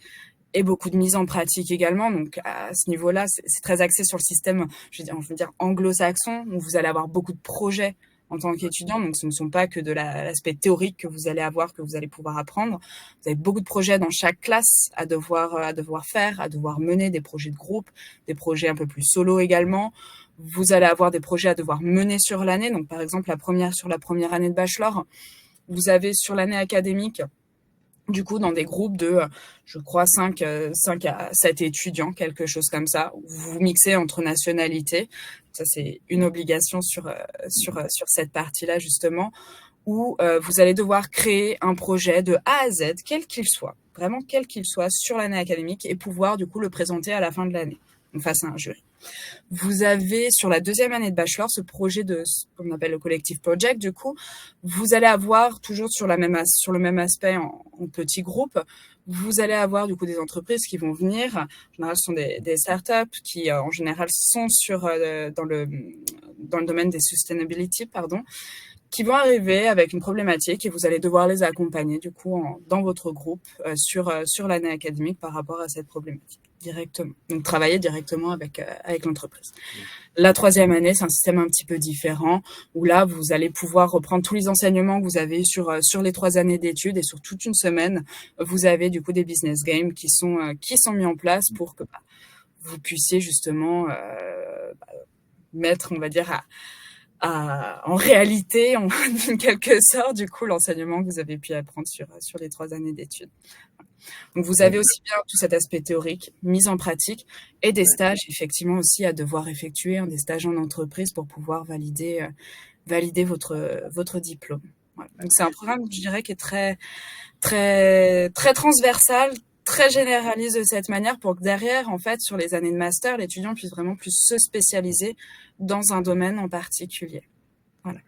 S2: et beaucoup de mise en pratique également. Donc à ce niveau-là, c'est très axé sur le système, je veux dire anglo-saxon, où vous allez avoir beaucoup de projets en tant qu'étudiant. Donc ce ne sont pas que de l'aspect théorique que vous allez avoir, que vous allez pouvoir apprendre. Vous avez beaucoup de projets dans chaque classe à devoir faire, à devoir mener des projets de groupe, des projets un peu plus solo également. Vous allez avoir des projets à devoir mener sur l'année. Donc par exemple, sur la première année de bachelor, vous avez sur l'année académique du coup, dans des groupes de, je crois, 5 à 7 étudiants, quelque chose comme ça. Vous mixez entre nationalités. Ça, c'est une obligation sur cette partie-là, justement, où vous allez devoir créer un projet de A à Z, quel qu'il soit, vraiment quel qu'il soit, sur l'année académique et pouvoir, du coup, le présenter à la fin de l'année, face à un jury. Vous avez sur la deuxième année de bachelor ce projet comme on appelle le collective project. Du coup, vous allez avoir toujours sur le même aspect en petit groupe. Vous allez avoir du coup des entreprises qui vont venir. En général, ce sont des startups qui, en général, sont dans le domaine des sustainability, pardon, qui vont arriver avec une problématique et vous allez devoir les accompagner du coup dans votre groupe sur l'année académique par rapport à cette problématique directement. Donc travailler directement avec l'entreprise. La troisième année, c'est un système un petit peu différent où là, vous allez pouvoir reprendre tous les enseignements que vous avez sur les 3 années d'études et sur toute une semaine, vous avez du coup des business games qui sont mis en place pour que vous puissiez justement mettre, on va dire, en réalité, en quelque sorte, du coup, l'enseignement que vous avez pu apprendre sur les 3 années d'études. Donc, vous avez aussi bien tout cet aspect théorique, mise en pratique, et des stages, effectivement, aussi à devoir effectuer, des stages en entreprise pour pouvoir valider votre diplôme. Voilà. Donc, c'est un programme, je dirais, qui est très, très, très transversal, très généraliste de cette manière pour que derrière, en fait, sur les années de master, l'étudiant puisse vraiment plus se spécialiser dans un domaine en particulier. Voilà.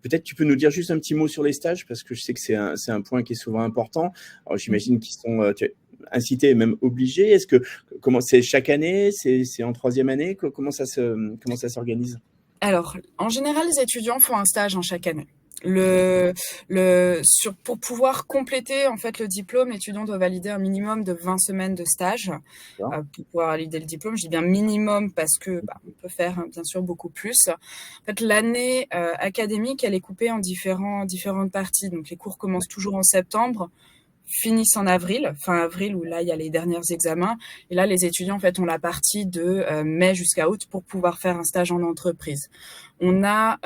S1: Peut-être tu peux nous dire juste un petit mot sur les stages, parce que je sais que c'est un point qui est souvent important. Alors, j'imagine qu'ils sont incités et même obligés. Comment c'est chaque année? C'est en 3e année? Comment ça s'organise?
S2: Alors, en général, les étudiants font un stage en chaque année. Pour pouvoir compléter en fait le diplôme, l'étudiant doit valider un minimum de 20 semaines de stage pour pouvoir valider le diplôme. Je dis bien minimum parce que on peut faire bien sûr beaucoup plus. En fait, l'année académique, elle est coupée en différentes parties. Donc les cours commencent toujours en septembre, finissent en avril, fin avril, où là, il y a les derniers examens. Et là, les étudiants, en fait, ont la partie de mai jusqu'à août pour pouvoir faire un stage en entreprise. On a,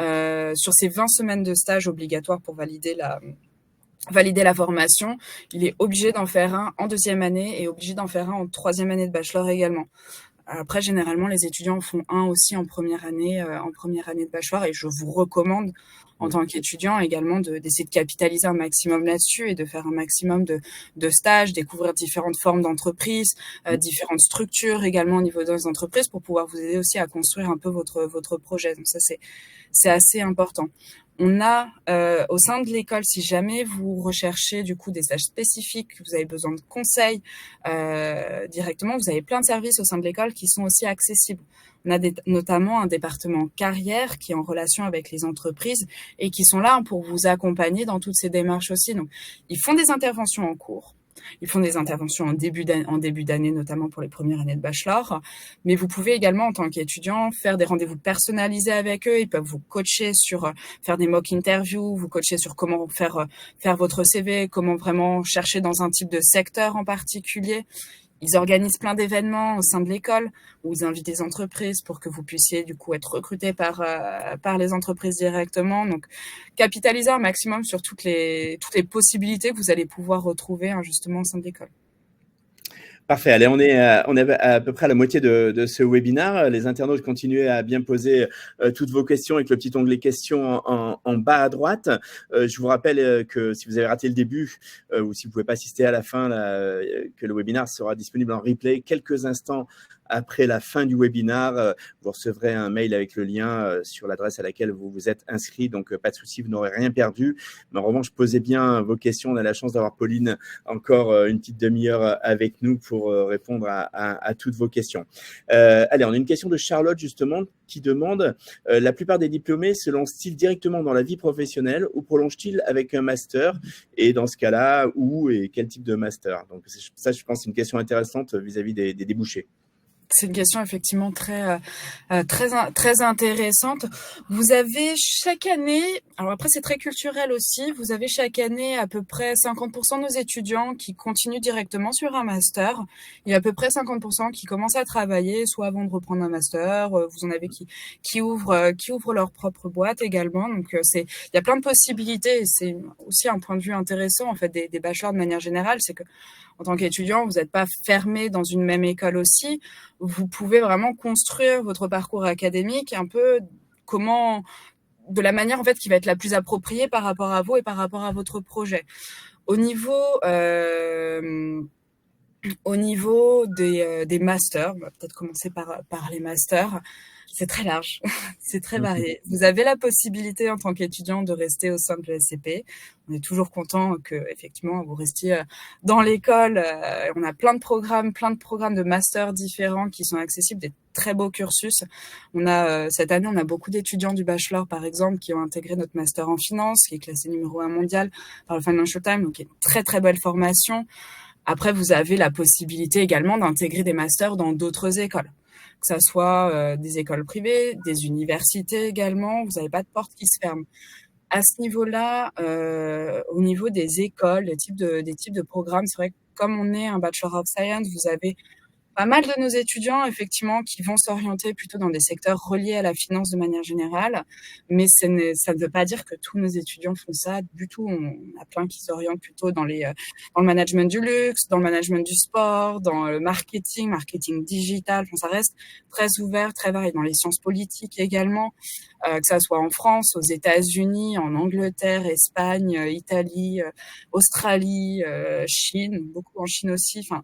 S2: sur ces 20 semaines de stage obligatoires pour valider la formation, il est obligé d'en faire un en 2e année et obligé d'en faire un en 3e année de bachelor également. Après, généralement, les étudiants en font un aussi en première année de bachelor, et je vous recommande, en tant qu'étudiant, également d'essayer de capitaliser un maximum là-dessus et de faire un maximum de stages, découvrir différentes formes d'entreprises, différentes structures également au niveau des entreprises pour pouvoir vous aider aussi à construire un peu votre projet. Donc ça, c'est assez important. On a au sein de l'école, si jamais vous recherchez du coup des stages spécifiques, que vous avez besoin de conseils directement, vous avez plein de services au sein de l'école qui sont aussi accessibles. On a notamment un département carrière qui est en relation avec les entreprises et qui sont là pour vous accompagner dans toutes ces démarches aussi. Donc, ils font des interventions en cours. Ils font des interventions en début d'année, notamment pour les premières années de bachelor. Mais vous pouvez également, en tant qu'étudiant, faire des rendez-vous personnalisés avec eux. Ils peuvent vous coacher sur faire des mock interviews, vous coacher sur comment faire votre CV, comment vraiment chercher dans un type de secteur en particulier. Ils organisent plein d'événements au sein de l'école où ils invitent des entreprises pour que vous puissiez du coup être recruté par les entreprises directement. Donc, capitaliser un maximum sur toutes les possibilités que vous allez pouvoir retrouver justement au sein de l'école.
S1: Parfait. Allez, on est à peu près à la moitié de ce webinaire. Les internautes continuez à bien poser toutes vos questions avec le petit onglet questions en bas à droite. Je vous rappelle que si vous avez raté le début ou si vous ne pouvez pas assister à la fin, que le webinaire sera disponible en replay quelques instants après la fin du webinaire. Vous recevrez un mail avec le lien sur l'adresse à laquelle vous vous êtes inscrit. Donc, pas de souci, vous n'aurez rien perdu. Mais en revanche, posez bien vos questions. On a la chance d'avoir Pauline encore une petite demi-heure avec nous pour répondre à toutes vos questions. Allez, on a une question de Charlotte, justement, qui demande la plupart des diplômés se lancent-ils directement dans la vie professionnelle ou prolongent-ils avec un master? Et dans ce cas-là, où et quel type de master? Donc, ça, je pense, c'est une question intéressante vis-à-vis des débouchés.
S2: C'est une question effectivement très intéressante. Vous avez chaque année, alors après c'est très culturel aussi, vous avez chaque année à peu près 50% de nos étudiants qui continuent directement sur un master et à peu près 50% qui commencent à travailler soit avant de reprendre un master, vous en avez qui ouvrent leur propre boîte également. Donc il y a plein de possibilités et c'est aussi un point de vue intéressant en fait des bachelors de manière générale, c'est que en tant qu'étudiant, vous n'êtes pas fermé dans une même école aussi. Vous pouvez vraiment construire votre parcours académique un peu de la manière en fait qui va être la plus appropriée par rapport à vous et par rapport à votre projet. Au niveau Au niveau des masters, on va peut-être commencer par les masters. C'est très large, c'est très varié. Vous avez la possibilité en tant qu'étudiant de rester au sein de l'ESCP. On est toujours content que effectivement vous restiez dans l'école. On a plein de programmes de masters différents qui sont accessibles, des très beaux cursus. On a cette année, on a beaucoup d'étudiants du bachelor par exemple qui ont intégré notre master en finance, qui est classé numéro 1 mondial par le Financial Times, donc qui est une très très belle formation. Après, vous avez la possibilité également d'intégrer des masters dans d'autres écoles, que ça soit des écoles privées, des universités également. Vous n'avez pas de porte qui se ferme. À ce niveau-là, au niveau des écoles, des types de programmes, c'est vrai que comme on est un Bachelor of Science, vous avez pas mal de nos étudiants, effectivement, qui vont s'orienter plutôt dans des secteurs reliés à la finance de manière générale, mais ça ne veut pas dire que tous nos étudiants font ça du tout. On a plein qui s'orientent plutôt dans dans le management du luxe, dans le management du sport, dans le marketing digital. Enfin, ça reste très ouvert, très varié. Dans les sciences politiques également, que ça soit en France, aux États-Unis, en Angleterre, Espagne, Italie, Australie, Chine, beaucoup en Chine aussi. Enfin,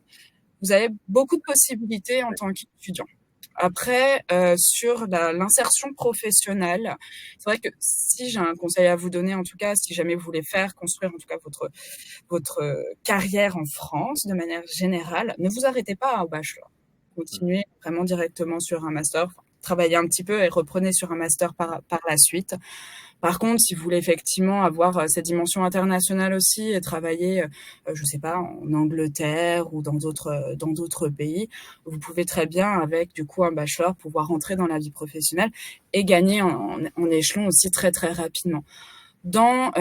S2: vous avez beaucoup de possibilités en tant qu'étudiant. Après, sur l'insertion professionnelle, c'est vrai que si j'ai un conseil à vous donner, en tout cas, si jamais vous voulez faire construire en tout cas votre carrière en France de manière générale, ne vous arrêtez pas au bachelor. Continuez vraiment directement sur un master, enfin, travaillez un petit peu et reprenez sur un master par la suite. Par contre, si vous voulez effectivement avoir cette dimension internationale aussi et travailler, je sais pas, en Angleterre ou dans d'autres pays, vous pouvez très bien, avec du coup un bachelor, pouvoir rentrer dans la vie professionnelle et gagner en échelon aussi très très rapidement. Dans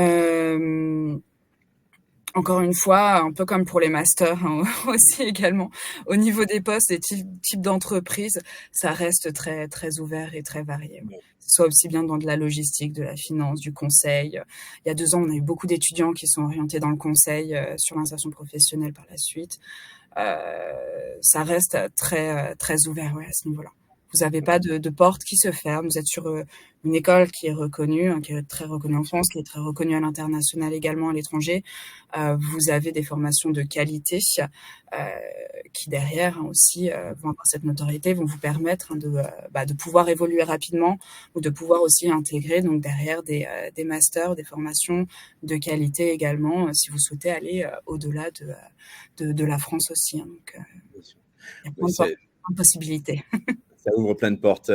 S2: Encore une fois, un peu comme pour les masters hein, aussi également, au niveau des postes et types d'entreprises, ça reste très très ouvert et très varié. Ouais. Soit aussi bien dans de la logistique, de la finance, du conseil. Il y a 2 ans, on a eu beaucoup d'étudiants qui sont orientés dans le conseil sur l'insertion professionnelle par la suite. Ça reste très très ouvert ouais, à ce niveau-là. Vous n'avez pas de porte qui se ferme. Vous êtes sur une école qui est reconnue, hein, qui est très reconnue en France, qui est très reconnue à l'international également à l'étranger. Vous avez des formations de qualité qui derrière hein, aussi vont avoir cette notoriété, vont vous permettre hein, de pouvoir évoluer rapidement ou de pouvoir aussi intégrer donc derrière des masters, des formations de qualité également si vous souhaitez aller au-delà de la France aussi. Hein, donc, il y a plein de possibilités.
S1: Ça ouvre plein de portes.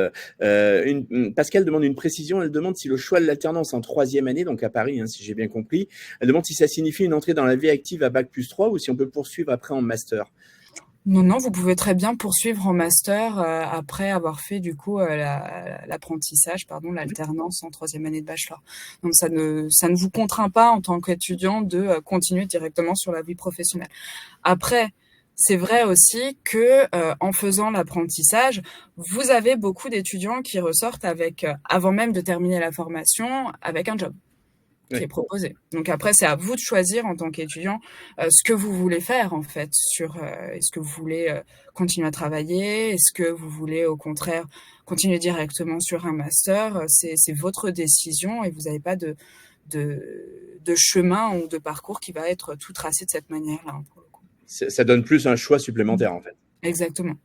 S1: Pascal demande une précision. Elle demande si le choix de l'alternance en 3e année, donc à Paris, hein, si j'ai bien compris, elle demande si ça signifie une entrée dans la vie active à Bac+3 ou si on peut poursuivre après en master.
S2: Non, vous pouvez très bien poursuivre en master après avoir fait du coup l'apprentissage, l'alternance en 3e année de bachelor. Donc ça ne vous contraint pas en tant qu'étudiant de continuer directement sur la vie professionnelle. Après, c'est vrai aussi que en faisant l'apprentissage, vous avez beaucoup d'étudiants qui ressortent avec, avant même de terminer la formation, avec un job qui est proposé. Donc après, c'est à vous de choisir en tant qu'étudiant ce que vous voulez faire en fait. Est-ce que vous voulez continuer à travailler? Est-ce que vous voulez au contraire continuer directement sur un master? C'est votre décision et vous n'avez pas de chemin ou de parcours qui va être tout tracé de cette manière-là. Hein, pour le coup.
S1: Ça donne plus un choix supplémentaire en fait.
S2: Exactement.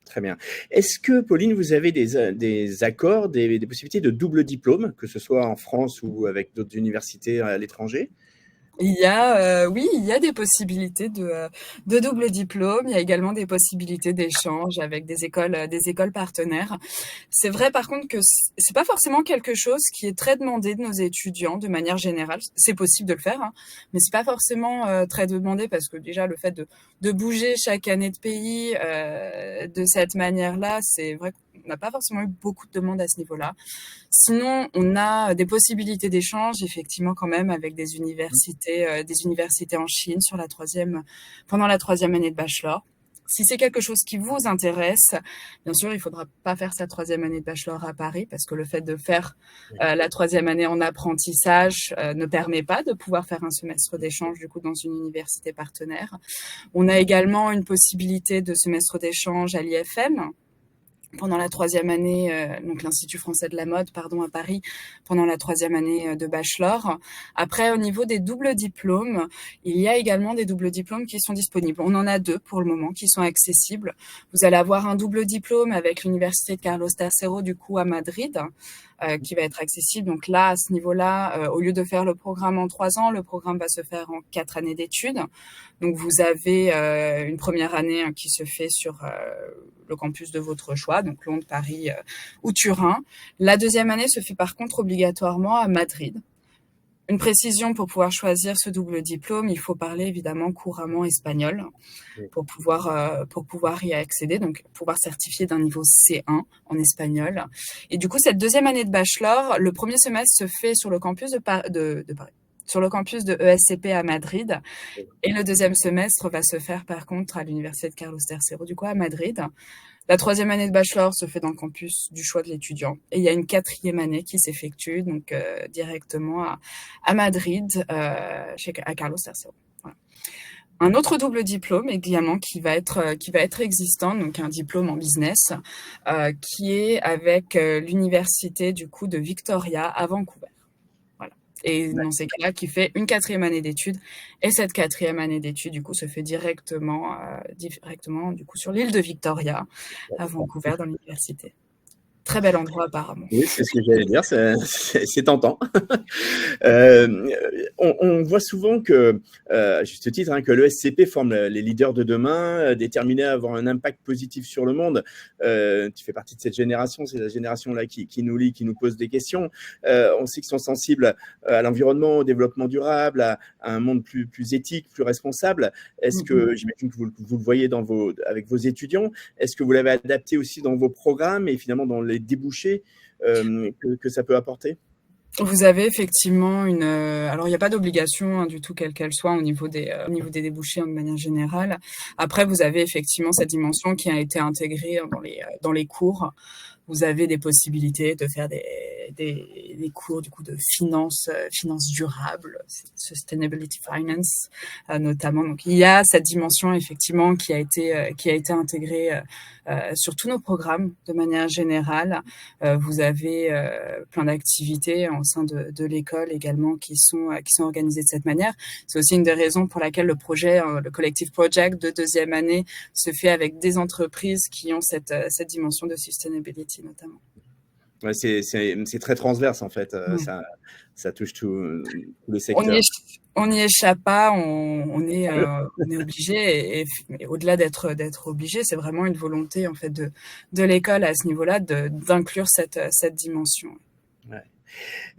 S1: Très bien. Est-ce que, Pauline, vous avez des accords, des possibilités de double diplôme, que ce soit en France ou avec d'autres universités à l'étranger?
S2: Il y a, oui, il y a des possibilités de double diplôme. Il y a également des possibilités d'échange avec des écoles partenaires. C'est vrai, par contre, que c'est pas forcément quelque chose qui est très demandé de nos étudiants de manière générale. C'est possible de le faire, hein, mais c'est pas forcément très demandé parce que déjà le fait de bouger chaque année de pays de cette manière-là, c'est vrai qu'on n'a pas forcément eu beaucoup de demandes à ce niveau-là. Sinon, on a des possibilités d'échange, effectivement, quand même, avec des universités en Chine pendant la 3e année de bachelor. Si c'est quelque chose qui vous intéresse, bien sûr, il faudra pas faire sa 3e année de bachelor à Paris parce que le fait de faire la 3e année en apprentissage ne permet pas de pouvoir faire un semestre d'échange du coup dans une université partenaire. On a également une possibilité de semestre d'échange à l'IFM pendant la troisième année, donc l'Institut français de la mode, pardon, à Paris, pendant la troisième année de bachelor. Après, au niveau des doubles diplômes, il y a également des doubles diplômes qui sont disponibles. On en a 2 pour le moment qui sont accessibles. Vous allez avoir un double diplôme avec l'université de Carlos III, du coup, à Madrid, qui va être accessible. Donc là, à ce niveau-là, au lieu de faire le programme en 3 ans, le programme va se faire en 4 années d'études. Donc vous avez une première année qui se fait sur le campus de votre choix, donc Londres, Paris ou Turin. La deuxième année se fait par contre obligatoirement à Madrid. Une précision pour pouvoir choisir ce double diplôme, il faut parler évidemment couramment espagnol pour pouvoir y accéder, donc pouvoir certifier d'un niveau C1 en espagnol. Et du coup, cette deuxième année de bachelor, le premier semestre se fait sur le campus de Paris, sur le campus de ESCP à Madrid, et le deuxième semestre va se faire par contre à l'université de Carlos III, du coup à Madrid. La troisième année de bachelor se fait dans le campus du choix de l'étudiant. Et il y a une quatrième année qui s'effectue donc directement à Madrid, à Carlos III. Voilà. Un autre double diplôme également qui va être existant, donc un diplôme en business, qui est avec l'université du coup de Victoria à Vancouver. Et dans ces cas-là, qui fait une quatrième année d'études. Et cette quatrième année d'études, du coup, se fait directement du coup, sur l'île de Victoria, à Vancouver, dans l'université. Très bel endroit, apparemment.
S1: Oui, c'est ce que j'allais dire, c'est tentant. On voit souvent que, à juste titre, que l'ESCP forme les leaders de demain, déterminés à avoir un impact positif sur le monde. Tu fais partie de cette génération, c'est la génération-là qui nous lit, qui nous pose des questions. On sait qu'ils sont sensibles à l'environnement, au développement durable, à un monde plus éthique, plus responsable. Est-ce que, j'imagine que vous le voyez avec vos étudiants, est-ce que vous l'avez adapté aussi dans vos programmes et finalement dans les débouchés que ça peut apporter?
S2: Vous avez effectivement alors il n'y a pas d'obligation du tout, quelle qu'elle soit, au niveau des débouchés de manière générale. Après, vous avez effectivement cette dimension qui a été intégrée dans les cours. Vous avez des possibilités de faire des cours du coup de finance durable, sustainability finance notamment. Donc il y a cette dimension effectivement qui a été intégrée sur tous nos programmes de manière générale. Vous avez plein d'activités au sein de l'école également qui sont organisées de cette manière. C'est aussi une des raisons pour laquelle le projet, le Collective Project de deuxième année se fait avec des entreprises qui ont cette dimension de sustainability notamment.
S1: Ouais, c'est très transverse en fait, ça touche tous les secteurs.
S2: On n'y échappe pas, on est obligé et au-delà d'être obligé, c'est vraiment une volonté en fait de l'école à ce niveau-là d'inclure cette dimension.
S1: Ouais.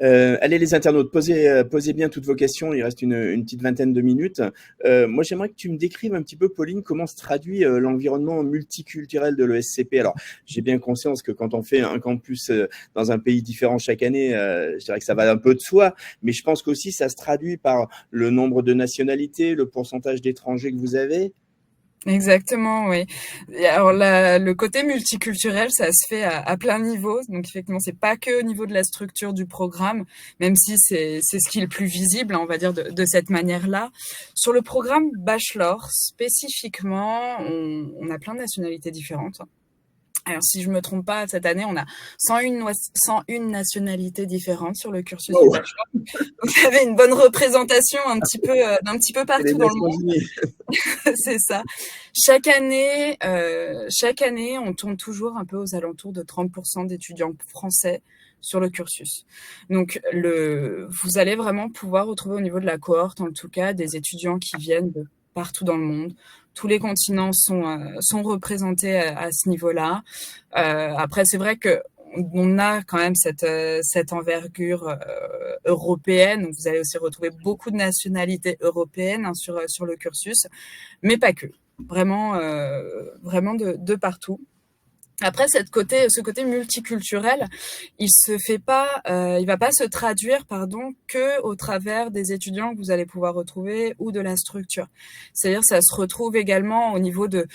S1: Allez les internautes, posez bien toutes vos questions, il reste une petite vingtaine de minutes. Moi j'aimerais que tu me décrives un petit peu, Pauline, comment se traduit l'environnement multiculturel de l'ESCP. Alors j'ai bien conscience que quand on fait un campus dans un pays différent chaque année, je dirais que ça va un peu de soi, mais je pense qu'aussi ça se traduit par le nombre de nationalités, le pourcentage d'étrangers que vous avez.
S2: Exactement, oui. Et alors le côté multiculturel, ça se fait à plein niveau. Donc effectivement, c'est pas que au niveau de la structure du programme, même si c'est ce qui est le plus visible, on va dire de cette manière-là. Sur le programme bachelor spécifiquement, on a plein de nationalités différentes. Alors, si je me trompe pas, cette année, on a 101 nationalités différentes sur le cursus du bachelor. Donc, vous avez une bonne représentation un petit peu partout dans le monde. C'est ça. Chaque année, on tourne toujours un peu aux alentours de 30% d'étudiants français sur le cursus. Donc, vous allez vraiment pouvoir retrouver au niveau de la cohorte, en tout cas, des étudiants qui viennent de partout dans le monde. Tous les continents sont représentés à ce niveau-là. Après, c'est vrai que on a quand même cette envergure européenne. Donc, vous allez aussi retrouver beaucoup de nationalités européennes sur le cursus, mais pas que. Vraiment de partout. Après, ce côté multiculturel, il va pas se traduire, que au travers des étudiants que vous allez pouvoir retrouver ou de la structure. C'est-à-dire, ça se retrouve également au niveau de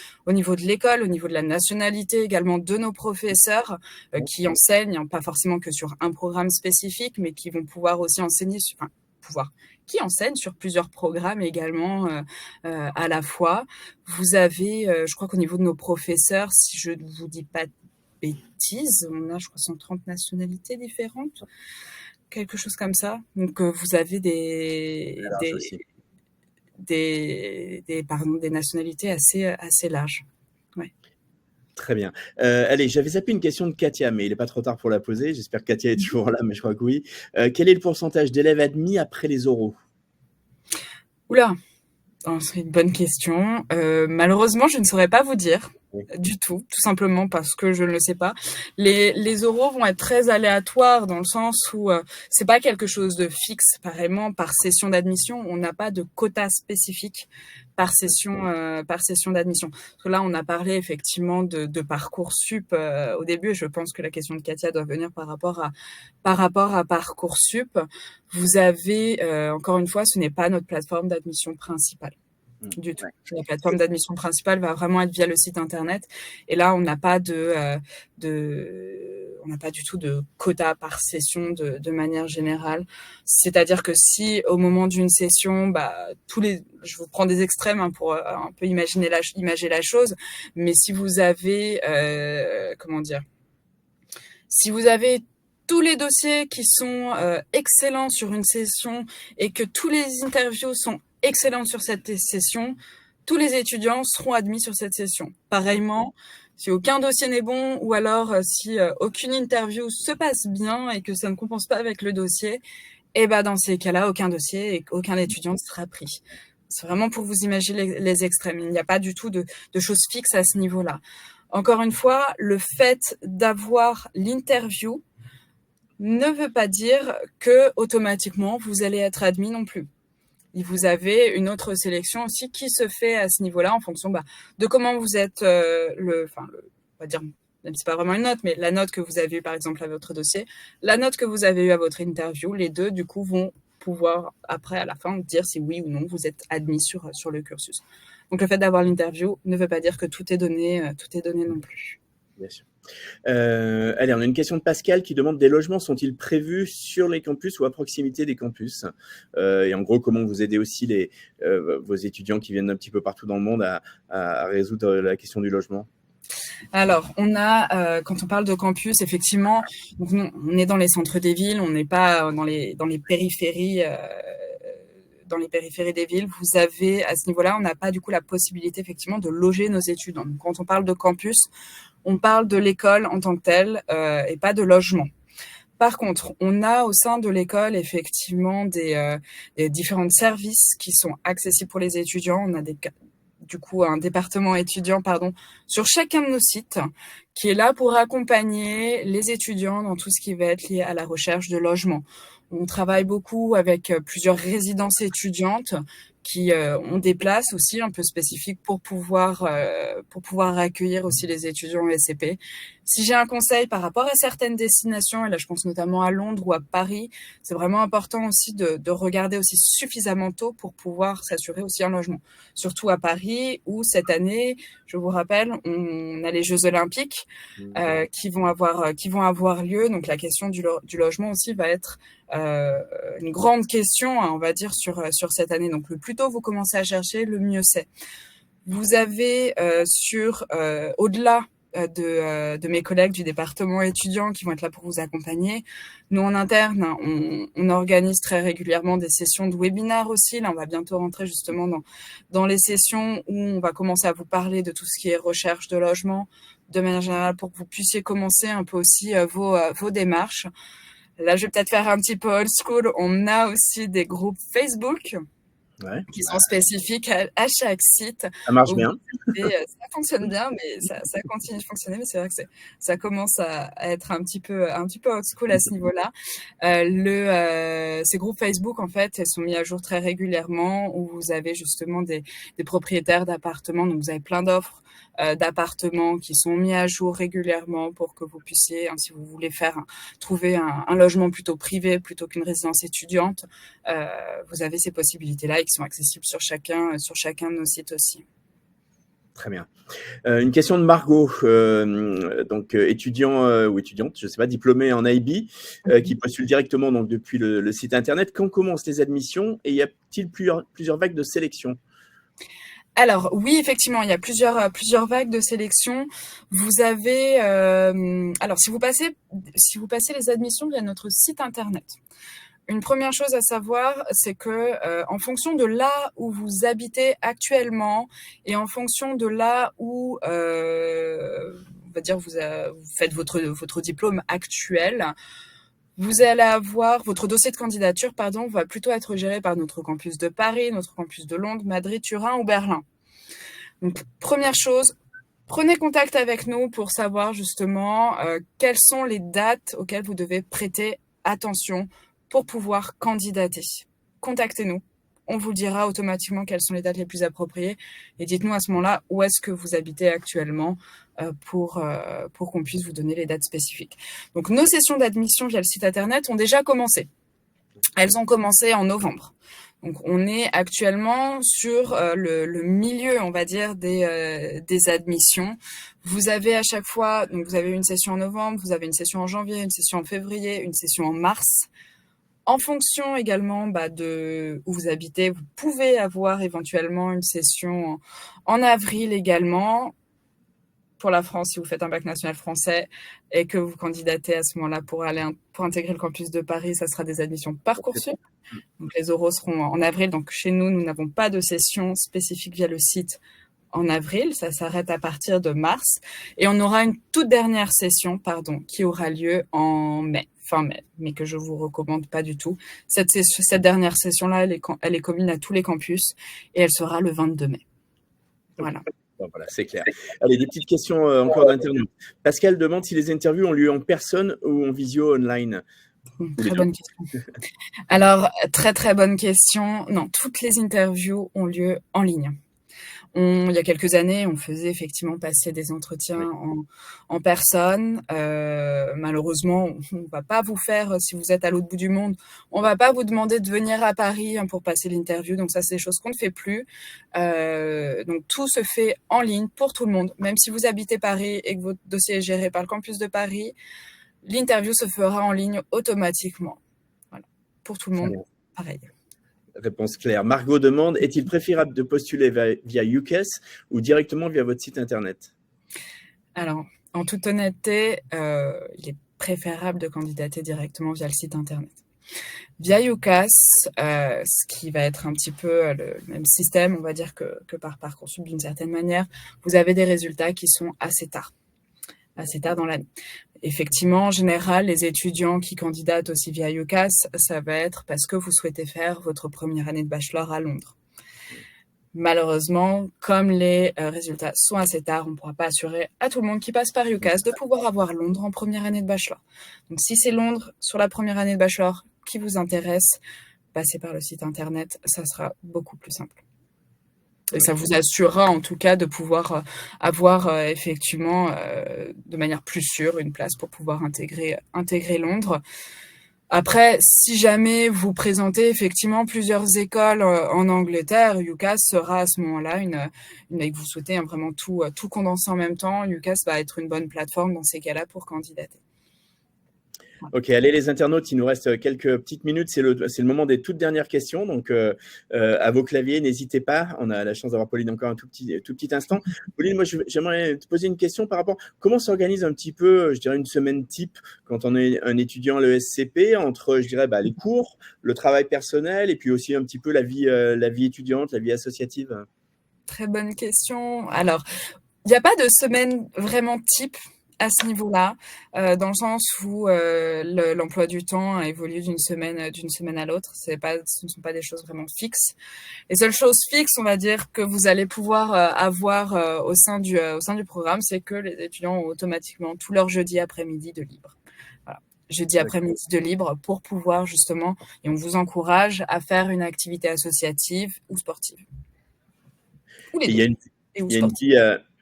S2: l'école, au niveau de la nationalité, également de nos professeurs qui enseignent, pas forcément que sur un programme spécifique, mais qui vont pouvoir aussi enseigner qui enseignent sur plusieurs programmes également à la fois. Vous avez, je crois qu'au niveau de nos professeurs, si je ne vous dis pas de bêtises. On a, je crois, 130 nationalités différentes, quelque chose comme ça. Donc, vous avez
S1: Large aussi.
S2: des nationalités assez larges. Ouais.
S1: Très bien. Allez, j'avais zappé une question de Katia, mais il n'est pas trop tard pour la poser. J'espère que Katia est toujours là, mais je crois que oui. Quel est le pourcentage d'élèves admis après les oraux?
S2: Oula, c'est une bonne question. Malheureusement, je ne saurais pas vous dire
S1: Oui.
S2: du tout simplement parce que je ne le sais pas. Les oraux vont être très aléatoires dans le sens où c'est pas quelque chose de fixe, pareillement par session d'admission. On n'a pas de quota spécifique par session d'admission. Parce que là, on a parlé effectivement de Parcoursup au début, et je pense que la question de Katia doit venir par rapport à Parcoursup. Vous avez, encore une fois, ce n'est pas notre plateforme d'admission principale du tout.
S1: Ouais.
S2: La plateforme d'admission principale va vraiment être via le site internet. Et là, on n'a pas on n'a pas du tout de quota par session de manière générale. C'est-à-dire que si au moment d'une session, je vous prends des extrêmes hein, pour un peu imager la chose, mais si vous avez, si vous avez tous les dossiers qui sont excellents sur une session et que tous les interviews sont excellentes sur cette session, tous les étudiants seront admis sur cette session. Pareillement, si aucun dossier n'est bon ou alors si aucune interview se passe bien et que ça ne compense pas avec le dossier, dans ces cas-là, aucun dossier et aucun étudiant ne sera pris. C'est vraiment pour vous imaginer les extrêmes. Il n'y a pas du tout de choses fixes à ce niveau-là. Encore une fois, le fait d'avoir l'interview ne veut pas dire que automatiquement vous allez être admis non plus. Et vous avez une autre sélection aussi qui se fait à ce niveau-là en fonction de comment vous êtes on va dire, même si c'est pas vraiment une note, mais la note que vous avez eue par exemple à votre dossier, la note que vous avez eue à votre interview, les deux du coup vont pouvoir après à la fin dire si oui ou non vous êtes admis sur le cursus. Donc le fait d'avoir l'interview ne veut pas dire que tout est donné non plus.
S1: Bien sûr. Allez, on a une question de Pascal qui demande: des logements sont-ils prévus sur les campus ou à proximité des campus? Et en gros, comment vous aidez aussi vos étudiants qui viennent d'un petit peu partout dans le monde à résoudre la question du logement?
S2: Alors, on a, quand on parle de campus, effectivement, donc on est dans les centres des villes, on n'est pas dans les périphéries. Dans les périphéries des villes, vous avez à ce niveau-là, on n'a pas du coup la possibilité effectivement de loger nos étudiants. Donc, quand on parle de campus, on parle de l'école en tant que telle et pas de logement. Par contre, on a au sein de l'école effectivement des différents services qui sont accessibles pour les étudiants. On a un département étudiant sur chacun de nos sites qui est là pour accompagner les étudiants dans tout ce qui va être lié à la recherche de logement. On travaille beaucoup avec plusieurs résidences étudiantes qui ont des places aussi un peu spécifiques pour pouvoir accueillir aussi les étudiants en SCP. Si j'ai un conseil par rapport à certaines destinations, et là je pense notamment à Londres ou à Paris, c'est vraiment important aussi de regarder aussi suffisamment tôt pour pouvoir s'assurer aussi un logement. Surtout à Paris où cette année, je vous rappelle, on a les Jeux Olympiques qui vont avoir lieu. Donc la question du logement aussi va être une grande question, hein, on va dire, sur cette année. Donc le plus tôt vous commencez à chercher, le mieux c'est. Vous avez au-delà de mes collègues du département étudiant qui vont être là pour vous accompagner. Nous, en interne, on organise très régulièrement des sessions de webinaires aussi. Là, on va bientôt rentrer justement dans les sessions où on va commencer à vous parler de tout ce qui est recherche de logement, de manière générale, pour que vous puissiez commencer un peu aussi vos démarches. Là, je vais peut-être faire un petit peu old school. On a aussi des groupes Facebook qui sont spécifiques à chaque site.
S1: Ça marche bien.
S2: Ça fonctionne bien, mais ça continue de fonctionner. Mais c'est vrai que ça commence à être un petit peu old school à ce niveau-là. Ces groupes Facebook, en fait, elles sont mis à jour très régulièrement où vous avez justement des propriétaires d'appartements. Donc, vous avez plein d'offres d'appartements qui sont mis à jour régulièrement pour que vous puissiez, si vous voulez trouver un logement plutôt privé plutôt qu'une résidence étudiante, vous avez ces possibilités-là et qui sont accessibles sur chacun de nos sites aussi.
S1: Très bien. Une question de Margot, étudiant ou étudiante, je ne sais pas, diplômée en IB, qui postule directement donc depuis le site internet. Quand commencent les admissions et y a-t-il plusieurs vagues de sélection?
S2: Alors oui, effectivement, il y a plusieurs vagues de sélection. Vous avez, alors si vous passez les admissions via notre site internet, une première chose à savoir, c'est que en fonction de là où vous habitez actuellement et en fonction de là où, on va dire, vous faites votre diplôme actuel, vous allez avoir votre dossier de candidature, pardon, va plutôt être géré par notre campus de Paris, notre campus de Londres, Madrid, Turin ou Berlin. Donc, première chose, prenez contact avec nous pour savoir justement quelles sont les dates auxquelles vous devez prêter attention pour pouvoir candidater. Contactez-nous. On vous dira automatiquement quelles sont les dates les plus appropriées et dites-nous à ce moment-là où est-ce que vous habitez actuellement pour qu'on puisse vous donner les dates spécifiques. Donc, nos sessions d'admission via le site internet ont déjà commencé. Elles ont commencé en novembre. Donc, on est actuellement sur le milieu, on va dire, des admissions. Vous avez à chaque fois, donc vous avez une session en novembre, vous avez une session en janvier, une session en février, une session en mars. En fonction également de où vous habitez, vous pouvez avoir éventuellement une session en avril également. Pour la France, si vous faites un bac national français et que vous candidatez à ce moment-là pour intégrer le campus de Paris, ça sera des admissions Parcoursup. Donc les oraux seront en avril. Donc chez nous, nous n'avons pas de session spécifique via le site en avril. Ça s'arrête à partir de mars. Et on aura une toute dernière session, qui aura lieu en mai, fin mai, mais que je vous recommande pas du tout. Cette dernière session-là, elle est commune à tous les campus et elle sera le 22 mai. Voilà.
S1: Bon, voilà, c'est clair. Allez, des petites questions encore d'interviews. Pascal demande si les interviews ont lieu en personne ou en visio online.
S2: Très bonne question. Alors, très très bonne question. Non, toutes les interviews ont lieu en ligne. Il y a quelques années, on faisait effectivement passer des entretiens en personne. Malheureusement, on va pas vous faire, si vous êtes à l'autre bout du monde, on va pas vous demander de venir à Paris pour passer l'interview. Donc ça, c'est des choses qu'on ne fait plus. Donc tout se fait en ligne pour tout le monde. Même si vous habitez Paris et que votre dossier est géré par le campus de Paris, l'interview se fera en ligne automatiquement. Voilà. Pour tout le monde, pareil.
S1: Réponse claire. Margot demande, est-il préférable de postuler via UCAS ou directement via votre site internet?
S2: Alors, en toute honnêteté, il est préférable de candidater directement via le site internet. Via UCAS, ce qui va être un petit peu le même système, on va dire que par Parcoursup d'une certaine manière, vous avez des résultats qui sont assez tard dans l'année. Effectivement, en général, les étudiants qui candidatent aussi via UCAS, ça va être parce que vous souhaitez faire votre première année de bachelor à Londres. Malheureusement, comme les résultats sont assez tard, on ne pourra pas assurer à tout le monde qui passe par UCAS de pouvoir avoir Londres en première année de bachelor. Donc, si c'est Londres sur la première année de bachelor qui vous intéresse, passez par le site internet, ça sera beaucoup plus simple. Et ça vous assurera en tout cas de pouvoir avoir effectivement de manière plus sûre une place pour pouvoir intégrer Londres. Après, si jamais vous présentez effectivement plusieurs écoles en Angleterre, UCAS sera à ce moment-là et que vous souhaitez vraiment tout condenser en même temps, UCAS va être une bonne plateforme dans ces cas-là pour candidater.
S1: Ok, allez les internautes, il nous reste quelques petites minutes, c'est le moment des toutes dernières questions, donc à vos claviers, n'hésitez pas, on a la chance d'avoir Pauline encore un tout petit instant. Pauline, moi j'aimerais te poser une question par rapport, comment s'organise un petit peu, je dirais une semaine type, quand on est un étudiant à l'ESCP, entre, je dirais, les cours, le travail personnel, et puis aussi un petit peu la vie étudiante, la vie associative?
S2: Très bonne question. Alors, il n'y a pas de semaine vraiment type à ce niveau-là, dans le sens où l'emploi du temps évolue d'une semaine à l'autre. Ce ne sont pas des choses vraiment fixes. Les seules choses fixes, on va dire, que vous allez pouvoir avoir au sein du programme, c'est que les étudiants ont automatiquement tout leur jeudi après-midi de libre. Voilà. Jeudi après-midi de libre pour pouvoir justement, et on vous encourage à faire une activité associative ou sportive. Ou les deux.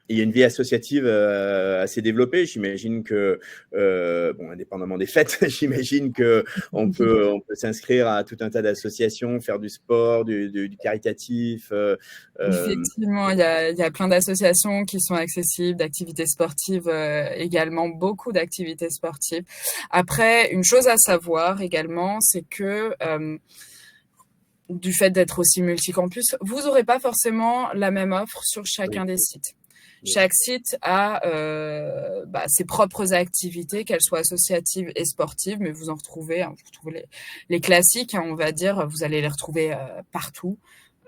S1: Il y a une vie associative assez développée. J'imagine que, indépendamment des fêtes, j'imagine qu'on peut s'inscrire à tout un tas d'associations, faire du sport, du caritatif.
S2: Effectivement, il y a plein d'associations qui sont accessibles, d'activités sportives également, beaucoup d'activités sportives. Après, une chose à savoir également, c'est que du fait d'être aussi multicampus, vous n'aurez pas forcément la même offre sur chacun des sites. Chaque site a ses propres activités, qu'elles soient associatives et sportives, mais vous retrouvez les classiques, on va dire, vous allez les retrouver partout.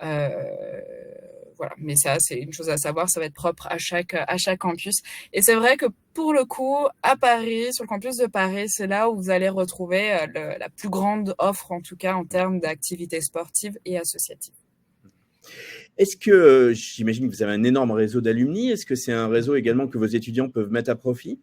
S2: Voilà, mais ça, c'est une chose à savoir, ça va être propre à chaque campus. Et c'est vrai que pour le coup, à Paris, sur le campus de Paris, c'est là où vous allez retrouver la plus grande offre, en tout cas en termes d'activités sportives et associatives.
S1: Est-ce que, j'imagine que vous avez un énorme réseau d'alumni, est-ce que c'est un réseau également que vos étudiants peuvent mettre à profit?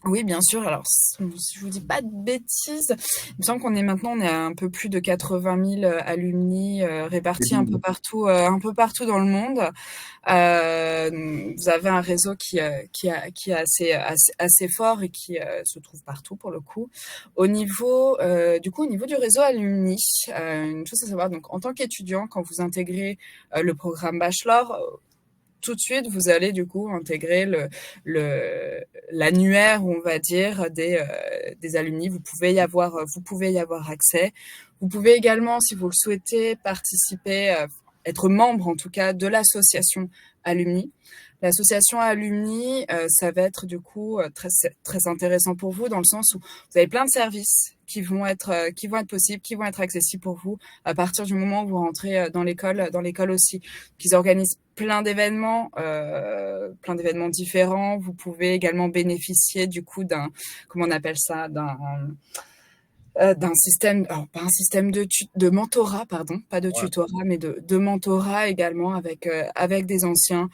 S2: Oui, bien sûr. Alors, si je vous dis pas de bêtises, il me semble on est à un peu plus de 80 000 alumni répartis un peu partout dans le monde. Vous avez un réseau qui est assez fort et qui se trouve partout pour le coup. Au niveau du réseau alumni, une chose à savoir, donc en tant qu'étudiant, quand vous intégrez le programme bachelor, tout de suite, vous allez du coup intégrer l'annuaire, on va dire, des alumni. Vous pouvez y avoir accès. Vous pouvez également, si vous le souhaitez, participer, être membre en tout cas de l'association alumni. L'association alumni, ça va être du coup très très intéressant pour vous dans le sens où vous avez plein de services qui vont être possibles, qui vont être accessibles pour vous à partir du moment où vous rentrez dans l'école aussi. Ils organisent plein d'événements différents. Vous pouvez également bénéficier du coup comment on appelle ça, d'un système, alors pas un système de mentorat, pardon, pas de tutorat, mais de mentorat également avec des anciens.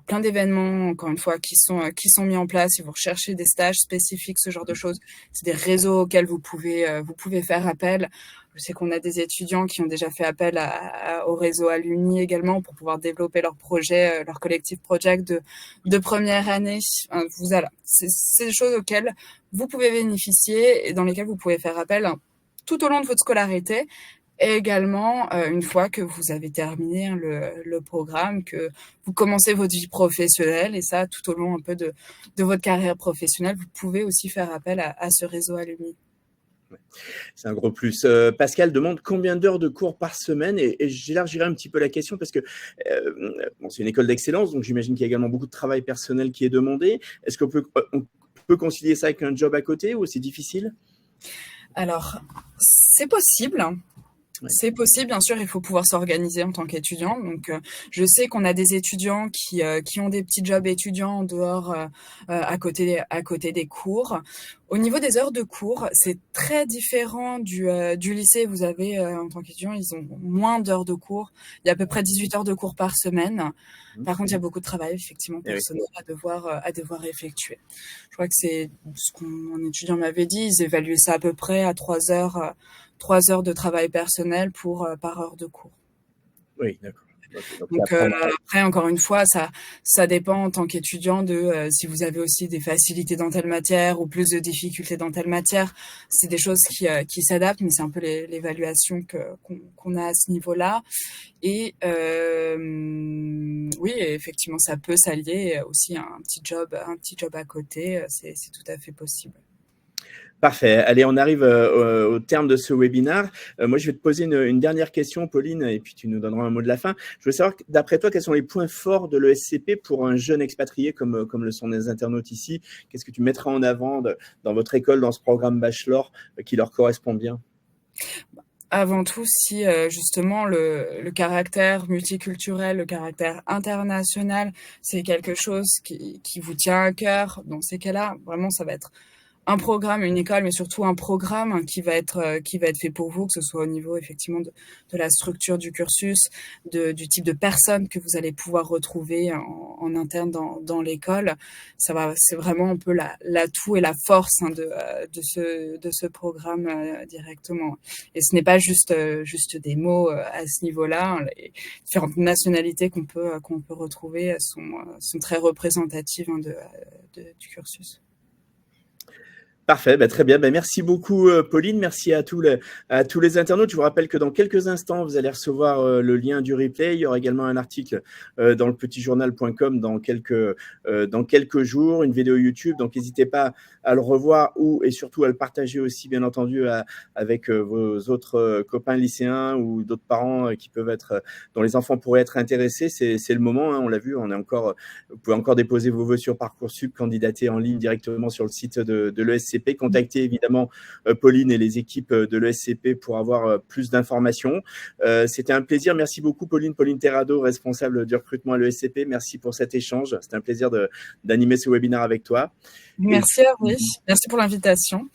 S2: Plein d'événements, encore une fois, qui sont mis en place. Si vous recherchez des stages spécifiques, ce genre de choses, c'est des réseaux auxquels vous pouvez faire appel. Je sais qu'on a des étudiants qui ont déjà fait appel au réseau alumni également pour pouvoir développer leur projet, leur collectif project de première année. Voilà, c'est des choses auxquelles vous pouvez bénéficier et dans lesquelles vous pouvez faire appel tout au long de votre scolarité. Et également, une fois que vous avez terminé le programme, que vous commencez votre vie professionnelle, et ça, tout au long un peu de votre carrière professionnelle, vous pouvez aussi faire appel à ce réseau alumni.
S1: C'est un gros plus. Pascal demande combien d'heures de cours par semaine et j'élargirai un petit peu la question parce que c'est une école d'excellence, donc j'imagine qu'il y a également beaucoup de travail personnel qui est demandé. Est-ce qu'on peut concilier ça avec un job à côté ou c'est difficile?
S2: Alors, c'est possible. C'est possible, bien sûr, il faut pouvoir s'organiser en tant qu'étudiant. Donc, je sais qu'on a des étudiants qui ont des petits jobs étudiants en dehors, à côté des cours. Au niveau des heures de cours, c'est très différent du lycée. Vous avez, en tant qu'étudiant, ils ont moins d'heures de cours. Il y a à peu près 18 heures de cours par semaine. Par contre, il y a beaucoup de travail, effectivement, personnel à devoir effectuer. Je crois que c'est ce qu'un étudiant m'avait dit. Ils évaluaient ça à peu près à 3 heures de travail personnel par heure de cours.
S1: Oui, d'accord.
S2: Donc après, encore une fois, ça dépend en tant qu'étudiant de si vous avez aussi des facilités dans telle matière ou plus de difficultés dans telle matière. C'est des choses qui s'adaptent, mais c'est un peu l'évaluation qu'on a à ce niveau-là. Et oui, effectivement, ça peut s'allier aussi à un petit job à côté. C'est tout à fait possible.
S1: Parfait. Allez, on arrive au terme de ce webinaire. Moi, je vais te poser une dernière question, Pauline, et puis tu nous donneras un mot de la fin. Je veux savoir, d'après toi, quels sont les points forts de l'ESCP pour un jeune expatrié comme le sont les internautes ici? Qu'est-ce que tu mettras en avant dans votre école, dans ce programme bachelor qui leur correspond bien?
S2: Avant tout, si justement le caractère multiculturel, le caractère international, c'est quelque chose qui vous tient à cœur, dans ces cas-là, vraiment, ça va être un programme, une école, mais surtout un programme qui va être fait pour vous, que ce soit au niveau effectivement de la structure du cursus, du type de personnes que vous allez pouvoir retrouver en interne dans l'école. C'est vraiment un peu l'atout et la force de ce programme directement. Et ce n'est pas juste des mots à ce niveau-là. Les différentes nationalités qu'on peut retrouver sont très représentatives du cursus.
S1: Parfait, très bien. Merci beaucoup, Pauline. Merci à tous les internautes. Je vous rappelle que dans quelques instants, vous allez recevoir le lien du replay. Il y aura également un article dans lepetitjournal.com dans quelques jours, une vidéo YouTube. Donc, n'hésitez pas à le revoir et surtout à le partager aussi, bien entendu, avec vos autres copains lycéens ou d'autres parents dont les enfants pourraient être intéressés. C'est le moment, hein, on l'a vu. Vous pouvez encore déposer vos vœux sur Parcoursup, candidater en ligne directement sur le site de l'ESCP. Contactez évidemment Pauline et les équipes de l'ESCP pour avoir plus d'informations. C'était un plaisir. Merci beaucoup, Pauline Terrado, responsable du recrutement à l'ESCP. Merci pour cet échange. C'était un plaisir d'animer ce webinaire avec toi.
S2: Merci Hervé. Merci pour l'invitation.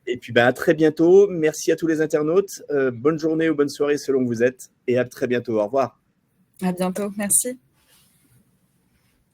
S1: Et puis à très bientôt. Merci à tous les internautes. Bonne journée ou bonne soirée selon où vous êtes. Et à très bientôt. Au revoir.
S2: À bientôt. Merci.